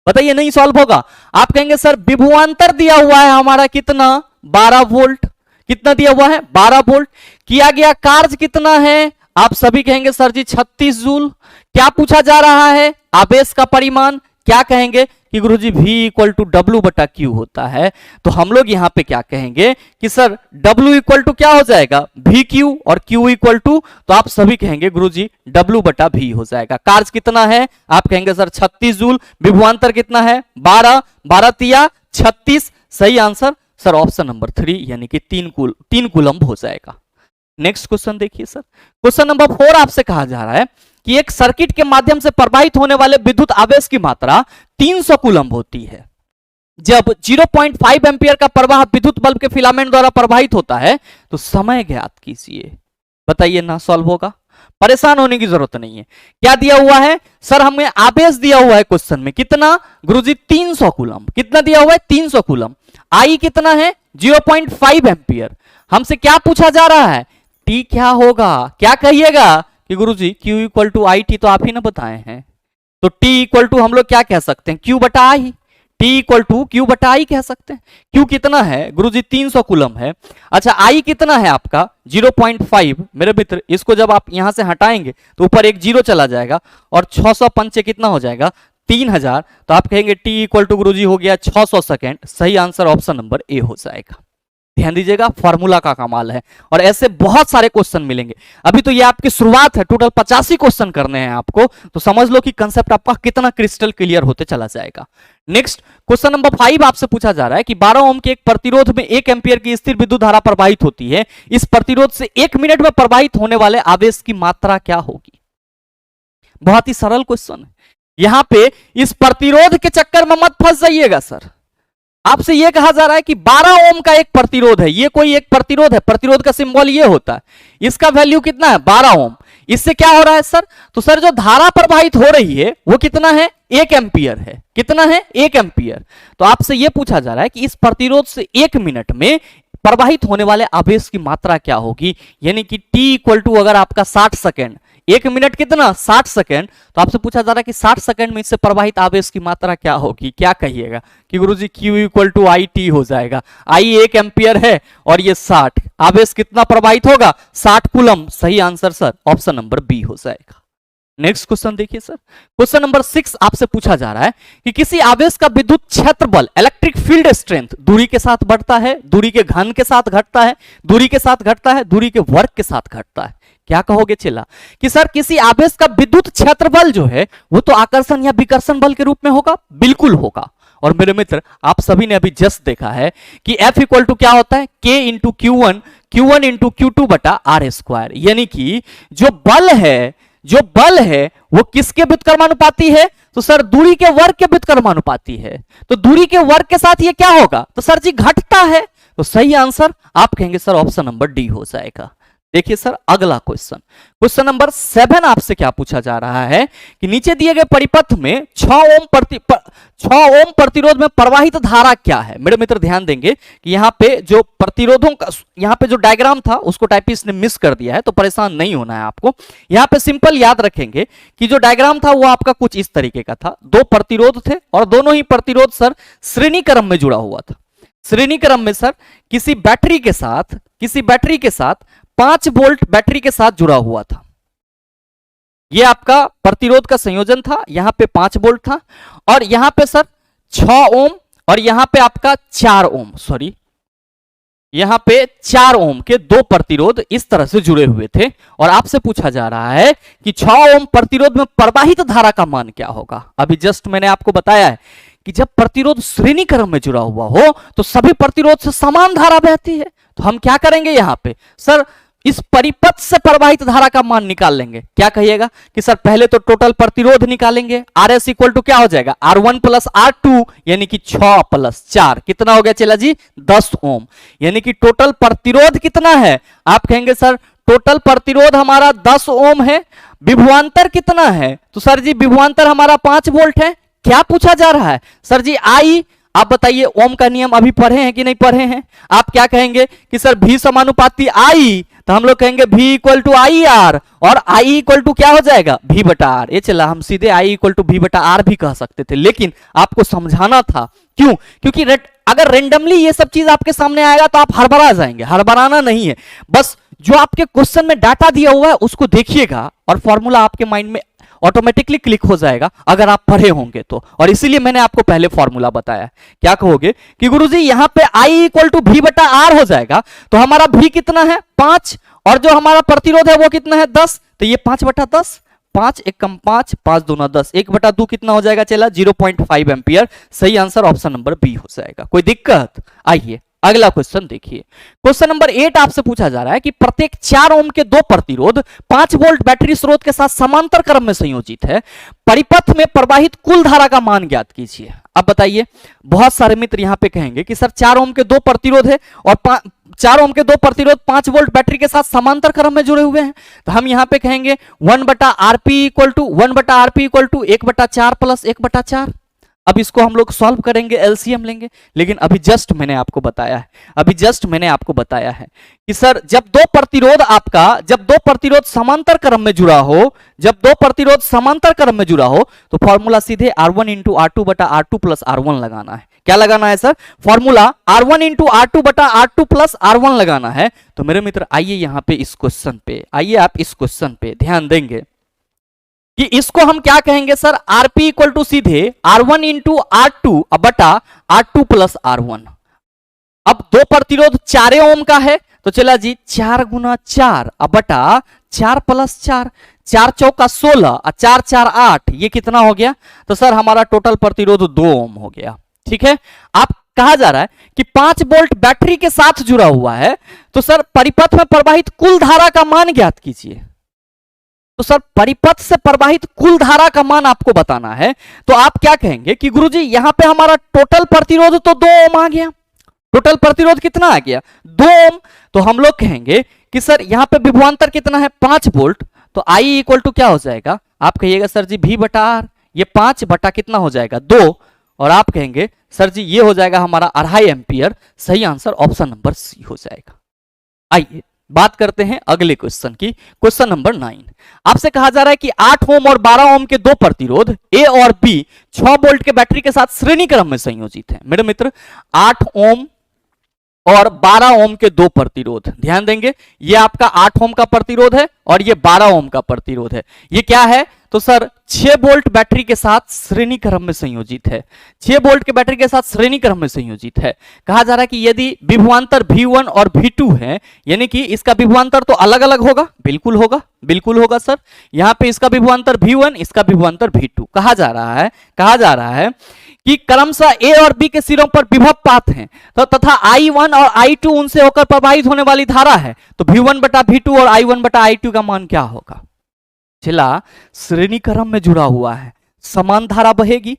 बताइए नहीं सॉल्व होगा। आप कहेंगे सर विभवांतर दिया हुआ है हमारा कितना 12 वोल्ट, कितना दिया हुआ है 12 वोल्ट, किया गया कार्य कितना है, आप सभी कहेंगे सर जी 36 जूल। क्या पूछा जा रहा है आवेश का परिमाण, क्या कहेंगे कि गुरुजी V इक्वल टू डब्ल्यू बटा क्यू होता है, तो हम लोग यहां पे क्या कहेंगे कि सर W इक्वल टू क्या हो जाएगा V क्यू और Q इक्वल टू, तो आप सभी कहेंगे गुरुजी W बटा V हो जाएगा। कार्य कितना है आप कहेंगे सर 36 जूल, विभवांतर कितना है 12, 12 तिया 36, सही आंसर सर ऑप्शन नंबर 3 यानी कि 3 कूलम्ब हो जाएगा। नेक्स्ट क्वेश्चन देखिए सर, क्वेश्चन नंबर 4 आपसे कहा जा रहा है कि एक सर्किट के माध्यम से प्रवाहित होने वाले विद्युत आवेश की मात्रा 300 कूलम्ब होती है। जब 0.5 एम्पियर का प्रवाह विद्युत बल्ब के फिलामेंट द्वारा प्रवाहित होता है तो समय ज्ञात कीजिए। बताइए ना सॉल्व होगा, परेशान होने की जरूरत नहीं है। क्या दिया हुआ है सर, हमें आवेश दिया हुआ है क्वेश्चन में कितना गुरुजी 300 कूलम्ब, कितना दिया हुआ है 300 कूलम्ब, आई कितना है 0.5 एम्पियर। हमसे क्या पूछा जा रहा है टी क्या होगा, क्या कहिएगा कि गुरुजी Q equal to I T, तो आप ही ना बताए हैं, तो T इक्वल टू हम लोग क्या कह सकते हैं Q बटा आई, T इक्वल टू Q बटा आई कह सकते हैं। Q कितना है गुरुजी 300 कूलम है। अच्छा I कितना है आपका 0.5, मेरे मित्र इसको जब आप यहां से हटाएंगे तो ऊपर एक जीरो चला जाएगा और 600 पंचे कितना हो जाएगा 3000, तो आप कहेंगे T इक्वल टू गुरुजी हो गया 600 सेकेंड। सही आंसर ऑप्शन नंबर ए हो जाएगा। ध्यान दीजिएगा फॉर्मूला का कमाल है और ऐसे बहुत सारे क्वेश्चन मिलेंगे। अभी तो ये आपकी शुरुआत है, टोटल 85 क्वेश्चन करने हैं आपको, तो समझ लो कि कंसेप्ट आपका कितना क्रिस्टल क्लियर होते चला जाएगा। नेक्स्ट क्वेश्चन नंबर 5 आपसे पूछा जा रहा है कि 12 ओम के एक प्रतिरोध में 1 एम्पियर की स्थिर विद्युत धारा प्रवाहित होती है, इस प्रतिरोध से 1 मिनट में प्रवाहित होने वाले आवेश की मात्रा क्या होगी। बहुत ही सरल क्वेश्चन है। यहां पे इस प्रतिरोध के चक्कर में मत फंस जाइएगा सर। आपसे यह कहा जा रहा है कि 12 ओम का एक प्रतिरोध है, ये कोई एक प्रतिरोध है, प्रतिरोध का सिंबल ये होता है, इसका वैल्यू कितना है 12 ओम। इससे क्या हो रहा है सर, तो सर जो धारा प्रवाहित हो रही है वो कितना है 1 एम्पियर है, कितना है 1 एम्पियर। तो आपसे यह पूछा जा रहा है कि इस प्रतिरोध से 1 मिनट में प्रवाहित होने वाले आवेश की मात्रा क्या होगी, यानी कि T इक्वल टू अगर आपका 60 सेकेंड, 1 मिनट कितना 60 सेकेंड, तो आपसे पूछा जा रहा है कि 60 सेकेंड में इससे प्रवाहित आवेश की मात्रा क्या होगी। क्या कहिएगा कि गुरुजी Q equal to I T हो जाएगा। आई 1 एम्पियर है और ये 60, आवेश कितना प्रवाहित होगा 60 कूलम। सही answer sir option number B हो जाएगा। नेक्स्ट क्वेश्चन देखिए सर, क्वेश्चन नंबर 6 आपसे पूछा जा रहा है कि किसी आवेश का विद्युत क्षेत्र बल इलेक्ट्रिक फील्ड स्ट्रेंथ दूरी के साथ बढ़ता है, दूरी के घन के साथ घटता है, दूरी के साथ घटता है, दूरी के वर्ग के साथ घटता है। क्या कहोगे चिल्ला कि सर किसी आवेश का विद्युत क्षेत्र बल जो है वो तो आकर्षण या विकर्षण बल के रूप में होगा, बिल्कुल होगा। और मेरे मित्र आप सभी ने अभी जस्ट देखा है कि F इक्वल टू क्या होता है K into Q1, Q1 into Q2 बटा आर स्क्वायर, यानी कि जो बल है वो किसके व्युत्क्रमानुपाती है, तो सर दूरी के वर्ग के व्युत्क्रमानुपाती है। तो दूरी के वर्ग के साथ ये क्या होगा, तो सर जी घटता है। तो सही आंसर आप कहेंगे सर ऑप्शन नंबर डी हो जाएगा। देखिए सर अगला क्वेश्चन, क्वेश्चन नंबर 7 आपसे क्या पूछा जा रहा है कि नीचे दिए गए परिपथ में 6 ओम प्रतिरोध में प्रवाहित धारा क्या है। मेरे मित्र ध्यान देंगे कि यहाँ पे जो प्रतिरोधों का यहाँ पे जो डायग्राम था उसको टाइपिस्ट ने मिस कर दिया है, तो परेशान नहीं होना है आपको। यहाँ पे सिंपल याद रखेंगे कि जो डायग्राम था वो आपका कुछ इस तरीके का था, 2 प्रतिरोध थे और दोनों ही प्रतिरोध सर श्रेणी क्रम में जुड़ा हुआ था। श्रेणी क्रम में सर किसी बैटरी के साथ 5 वोल्ट बैटरी के साथ जुड़ा हुआ था। यह आपका प्रतिरोध का संयोजन था, यहां पे 5 वोल्ट था और यहां पे सर 6 ओम और यहां पे आपका 4 ओम, सॉरी यहां पे 4 ओम के 2 प्रतिरोध इस तरह से जुड़े हुए थे। और आपसे पूछा जा रहा है कि 6 ओम प्रतिरोध में प्रवाहित धारा का मान क्या होगा। अभी जस्ट मैंने आपको बताया है कि जब प्रतिरोध श्रेणी क्रम में जुड़ा हुआ हो तो सभी प्रतिरोध से समान धारा बहती है। तो हम क्या करेंगे यहाँ पे सर इस परिपथ से प्रवाहित धारा का मान निकाल लेंगे। क्या कहिएगा कि सर पहले तो टोटल प्रतिरोध निकालेंगे, आर एस इक्वल टू क्या हो जाएगा, R1 प्लस R2 यानी कि 6 प्लस 4 कितना हो गया चला जी 10 ओम, यानी कि टोटल प्रतिरोध कितना है, आप कहेंगे सर टोटल प्रतिरोध हमारा 10 ओम है, विभवांतर कितना है, तो सर जी विभवांतर हमारा 5 वोल्ट है। क्या पूछा जा रहा है, सर जी आई, आप बताइए ओम का नियम अभी पढ़े हैं कि नहीं पढ़े हैं, आप क्या कहेंगे कि सर V समानुपाती आई, तो हम लोग कहेंगे V equal to I R, और I इक्वल टू क्या हो जाएगा V बटा आर। ये चला हम सीधे I इक्वल टू V बटा आर भी कह सकते थे, लेकिन आपको समझाना था, क्यों, क्योंकि अगर रेंडमली ये सब चीज आपके सामने आएगा तो आप हड़बड़ा जाएंगे, हड़बड़ाना नहीं है, बस जो आपके क्वेश्चन में डाटा दिया हुआ है उसको देखिएगा और फॉर्मूला आपके माइंड में ऑटोमेटिकली क्लिक हो जाएगा अगर आप पढ़े होंगे तो। और इसीलिए मैंने आपको पहले फॉर्मूला बताया। क्या कहोगे कि गुरुजी यहां पे I इक्वल टू V बटा आर हो जाएगा, तो हमारा V कितना है 5, और जो हमारा प्रतिरोध है वो कितना है 10, तो ये 5 बटा 10, 5 एक कम 5, 5 दूना 10, 1 बटा 2 कितना हो जाएगा चला 0.5 एम्पियर। सही आंसर ऑप्शन नंबर बी हो जाएगा। कोई दिक्कत, आइए अगला क्वेश्चन देखिए। क्वेश्चन नंबर 8 आपसे पूछा जा रहा है कि प्रत्येक 4 ओम के दो प्रतिरोध 5 वोल्ट बैटरी स्रोत के साथ समांतर क्रम में संयोजित है, परिपथ में प्रवाहित कुल धारा का मान ज्ञात कीजिए। अब बताइए, बहुत सारे मित्र यहां पे कहेंगे कि सर 4 ओम के दो प्रतिरोध है और 4 ओम के दो प्रतिरोध 5 वोल्ट बैटरी के साथ समांतर क्रम में जुड़े हुए हैं, तो हम यहां पे कहेंगे 1 बटा आरपी इक्वल टू 1 बटा 4 प्लस 1 बटा 4। अब इसको हम लोग सॉल्व करेंगे, एलसीएम लेंगे, लेकिन अभी जस्ट मैंने आपको बताया है कि सर जब दो प्रतिरोध समांतर क्रम में जुड़ा हो, तो फॉर्मूला सीधे R1 इंटू R2 बटा R2 प्लस R1 लगाना है। क्या लगाना है sir, formula R1 into R2 बटा R2 प्लस R1 लगाना है। तो मेरे मित्र आइए यहां पे इस क्वेश्चन पे ध्यान देंगे कि इसको हम क्या कहेंगे सर, आरपी इक्वल टू सीधे R1 इंटू R2 बटा R2 प्लस R1। अब दो प्रतिरोध 4 ओम का है, तो चला जी 4 गुना 4 बटा 4 प्लस 4, 4 चौका 16 और 4 4 8, ये कितना हो गया, तो सर हमारा टोटल प्रतिरोध 2 ओम हो गया। ठीक है, आप कहा जा रहा है कि 5 वोल्ट बैटरी के साथ जुड़ा हुआ है, तो सर परिपथ में प्रवाहित कुल धारा का मान ज्ञात कीजिए। तो सर परिपथ से प्रवाहित कुल धारा का मान आपको बताना है, तो आप क्या कहेंगे कि गुरुजी यहां पे हमारा टोटल प्रतिरोध तो 2 ओम आ गया, टोटल प्रतिरोध कितना आ गया 2 ओम, तो हम लोग कहेंगे कि सर यहां पे विभवांतर कितना है 5 वोल्ट, तो I इक्वल टू क्या हो जाएगा, आप कहिएगा सर जी V बटा आर, ये 5 बटा कितना हो जाएगा 2, और आप कहेंगे सर जी ये हो जाएगा हमारा 2.5 एम्पियर। सही आंसर ऑप्शन नंबर सी हो जाएगा। आइए बात करते हैं अगले क्वेश्चन की, क्वेश्चन नंबर 9। आपसे कहा जा रहा है कि 8 ओम और 12 ओम के दो प्रतिरोध A और B 6 वोल्ट के बैटरी के साथ श्रेणी क्रम में संयोजित हैं। मेरे मित्र 8 ओम और 12 ओम के दो प्रतिरोध, ध्यान देंगे, ये आपका 8 ओम का प्रतिरोध है और ये 12 ओम का प्रतिरोध है। ये क्या है, तो सर 6 वोल्ट बैटरी के साथ श्रेणी क्रम में संयोजित है, 6 वोल्ट के बैटरी के साथ श्रेणी क्रम में संयोजित है। कहा जा रहा है कि यदि विभवांतर V1 और V2 है, यानी कि इसका विभवांतर तो अलग अलग होगा, बिल्कुल होगा सर। यहां पे इसका विभवांतर V1, इसका विभवांतर V2। कहा जा रहा है कि क्रमशः A और B के सिरों पर विभव पात हैं, तो तथा I1 और I2 उनसे होकर प्रवाहित होने वाली धारा है, तो V1 बटा V2 और I1 बटा I2 का मान क्या होगा। चला श्रेणी क्रम में जुड़ा हुआ है, समान धारा बहेगी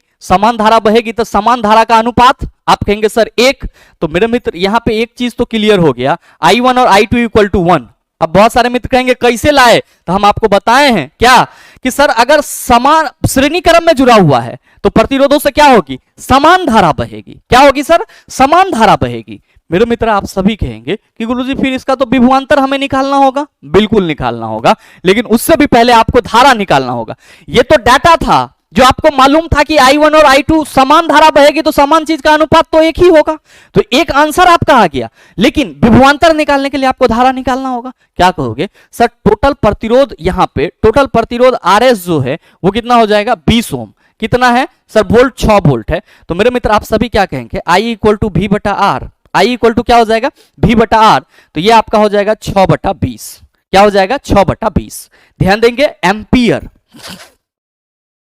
तो समान धारा का अनुपात आप कहेंगे सर 1, तो मेरे मित्र यहां पे एक चीज तो क्लियर हो गया, I1 और I2 इक्वल टू 1। अब बहुत सारे मित्र कहेंगे कैसे लाए, तो हम आपको बताए हैं क्या कि सर अगर समान श्रेणी क्रम में जुड़ा हुआ है तो प्रतिरोधों से क्या होगी, समान धारा बहेगी। क्या होगी सर, समान धारा बहेगी। मेरे मित्र आप सभी कहेंगे कि गुरुजी फिर इसका तो विभवांतर हमें निकालना होगा, बिल्कुल निकालना होगा, लेकिन उससे भी पहले आपको धारा निकालना होगा। ये तो डाटा था जो आपको मालूम था कि I1 और I2 समान धारा बहेगी, तो समान चीज का अनुपात तो एक ही होगा, तो एक आंसर आपका आ गया। लेकिन विभवांतर निकालने के लिए आपको धारा निकालना होगा। क्या कहोगे सर, टोटल प्रतिरोध, यहां पे टोटल प्रतिरोध RS जो है वो कितना हो जाएगा 20 ओम। कितना है सर, वोल्ट 6 वोल्ट है। तो मेरे मित्र आप सभी क्या कहेंगे, I इक्वल टू V बटा आर, I इक्वल टू क्या हो जाएगा V बटा आर, तो ये आपका हो जाएगा 6 बटा 20। क्या हो जाएगा 6 बटा 20। ध्यान देंगे एम्पियर।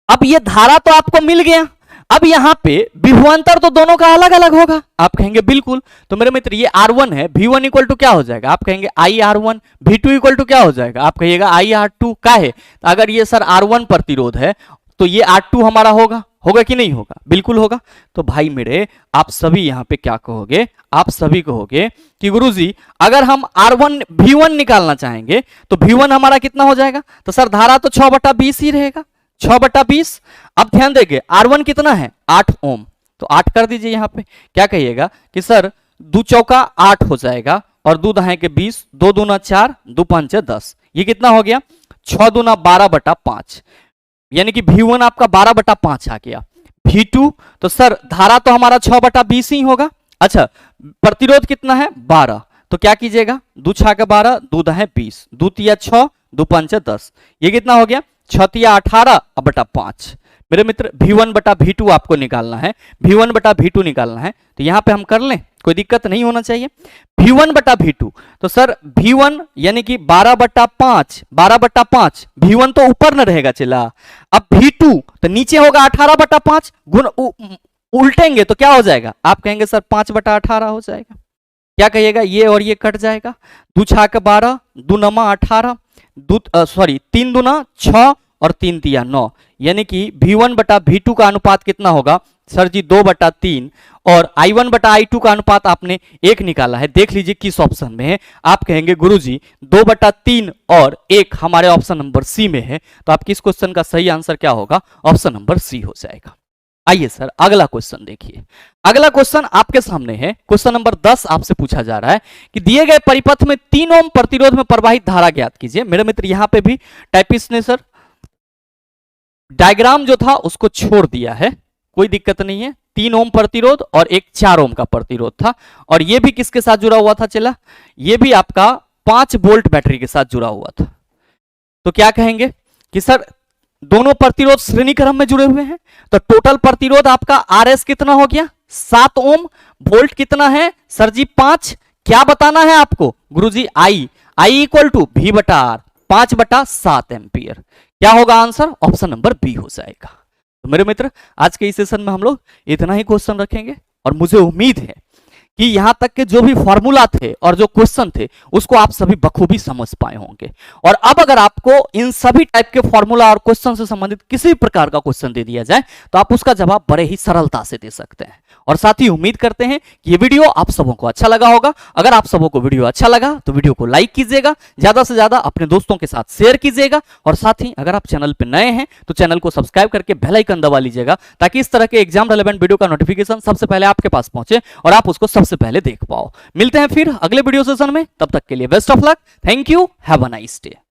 अब ये धारा तो आपको मिल गया, अब यहां पे विभवांतर तो दोनों का अलग अलग होगा, आप कहेंगे बिल्कुल। तो मेरे मित्र ये R1 है, V1 इक्वल टू क्या हो जाएगा, आप कहेंगे IR1, V2 इक्वल टू क्या हो जाएगा, आप कहिएगा IR2 का है। तो अगर ये सर R1 प्रतिरोध है तो ये R2 हमारा होगा, होगा कि नहीं होगा, बिल्कुल होगा। तो भाई मेरे आप सभी यहां पे क्या कहोगे, आप सभी कहोगे कि गुरुजी अगर हम R1 V1 निकालना चाहेंगे तो V1 हमारा कितना हो जाएगा, तो सर धारा तो 6/20 ही रहेगा, 6/20। अब ध्यान देंगे R1 कितना है 8 ओम, तो 8 कर दीजिए यहां पे। क्या कहिएगा कि सर 2 चौका 8 हो जाएगा और 2 दहाई के 20, 2 दूना 4, 2 पंचे 10, ये कितना हो गया 6 दूना 12/5, यानी कि V1 आपका 12/5 आ गया। V2 तो सर धारा तो हमारा 6/20 ही होगा। अच्छा प्रतिरोध कितना है 12, तो क्या कीजिएगा 2 छा के 12, 2 दहाई 20, 2 तिया 6, 2 पंचे 10, ये कितना हो गया 6 तिया 18/5। मेरे मित्र V1/V2 आपको निकालना है, V1/V2 निकालना है, तो यहां पे हम कर लें, कोई दिक्कत नहीं होना चाहिए। V1/V2 तो सर V1 यानी कि 12/5, 12/5, V1 तो ऊपर न रहेगा चला। अब V2 तो नीचे होगा 18/5, गुण उल्टेंगे तो क्या हो जाएगा, आप कहेंगे सर 5/18 हो जाएगा। क्या कहिएगा ये और ये कट जाएगा, 2 छाक 12, 2 नमा 18, 3 दूना 6 और 3 तिया 9, यानी कि V1/V2 का अनुपात कितना होगा सर जी 2/3, और I1/I2 का अनुपात आपने 1 निकाला है, देख लीजिए किस ऑप्शन में है। आप कहेंगे गुरुजी 2/3 और 1 हमारे ऑप्शन नंबर सी में है, तो आपकी इस क्वेश्चन का सही आंसर क्या होगा, ऑप्शन नंबर सी हो जाएगा। आइए सर अगला क्वेश्चन देखिए। अगला क्वेश्चन आपके सामने है, क्वेश्चन नंबर 10 आपसे पूछा जा रहा है कि दिए गए परिपथ में 3 ओम प्रतिरोध में प्रवाहित धारा ज्ञात कीजिए। मेरे मित्र यहां पे भी टाइपिस्ट ने सर डायग्राम जो था उसको छोड़ दिया है, कोई दिक्कत नहीं है। 3 ओम प्रतिरोध और एक 4 ओम का प्रतिरोध था, और ये भी किसके साथ जुड़ा हुआ था चला, ये भी आपका 5 वोल्ट बैटरी के साथ जुड़ा हुआ था। तो क्या कहेंगे कि सर दोनों प्रतिरोध श्रेणी क्रम में जुड़े हुए हैं, तो टोटल प्रतिरोध आपका RS कितना हो गया 7 ओम, वोल्ट कितना है सर जी 5। क्या बताना है आपको गुरुजी I equal to V/R 5/7 ampere. क्या होगा आंसर, ऑप्शन नंबर बी हो जाएगा। तो मेरे मित्र आज के इस सेशन में हम लोग इतना ही क्वेश्चन रखेंगे, और मुझे उम्मीद है कि यहां तक के जो भी फॉर्मूला थे और जो क्वेश्चन थे उसको आप सभी बखूबी समझ पाए होंगे। और अब अगर आपको इन सभी टाइप के फॉर्मूला और क्वेश्चन से संबंधित किसी भी प्रकार का क्वेश्चन दे दिया जाए तो आप उसका जवाब बड़े ही सरलता से दे सकते हैं। और साथ ही उम्मीद करते हैं कि ये वीडियो आप सबों को अच्छा लगा होगा। अगर आप सबों को वीडियो अच्छा लगा तो वीडियो को लाइक कीजिएगा, ज्यादा से ज्यादा अपने दोस्तों के साथ शेयर कीजिएगा, और साथ ही अगर आप चैनल पर नए हैं तो चैनल को सब्सक्राइब करके बेल आइकन दबा लीजिएगा, ताकि इस तरह के एग्जाम रेलेवेंट वीडियो का नोटिफिकेशन सबसे पहले आपके पास पहुंचे और आप उसको सबसे पहले देख पाओ। मिलते हैं फिर अगले वीडियो सेशन में, तब तक के लिए best of luck, thank you, have a nice day.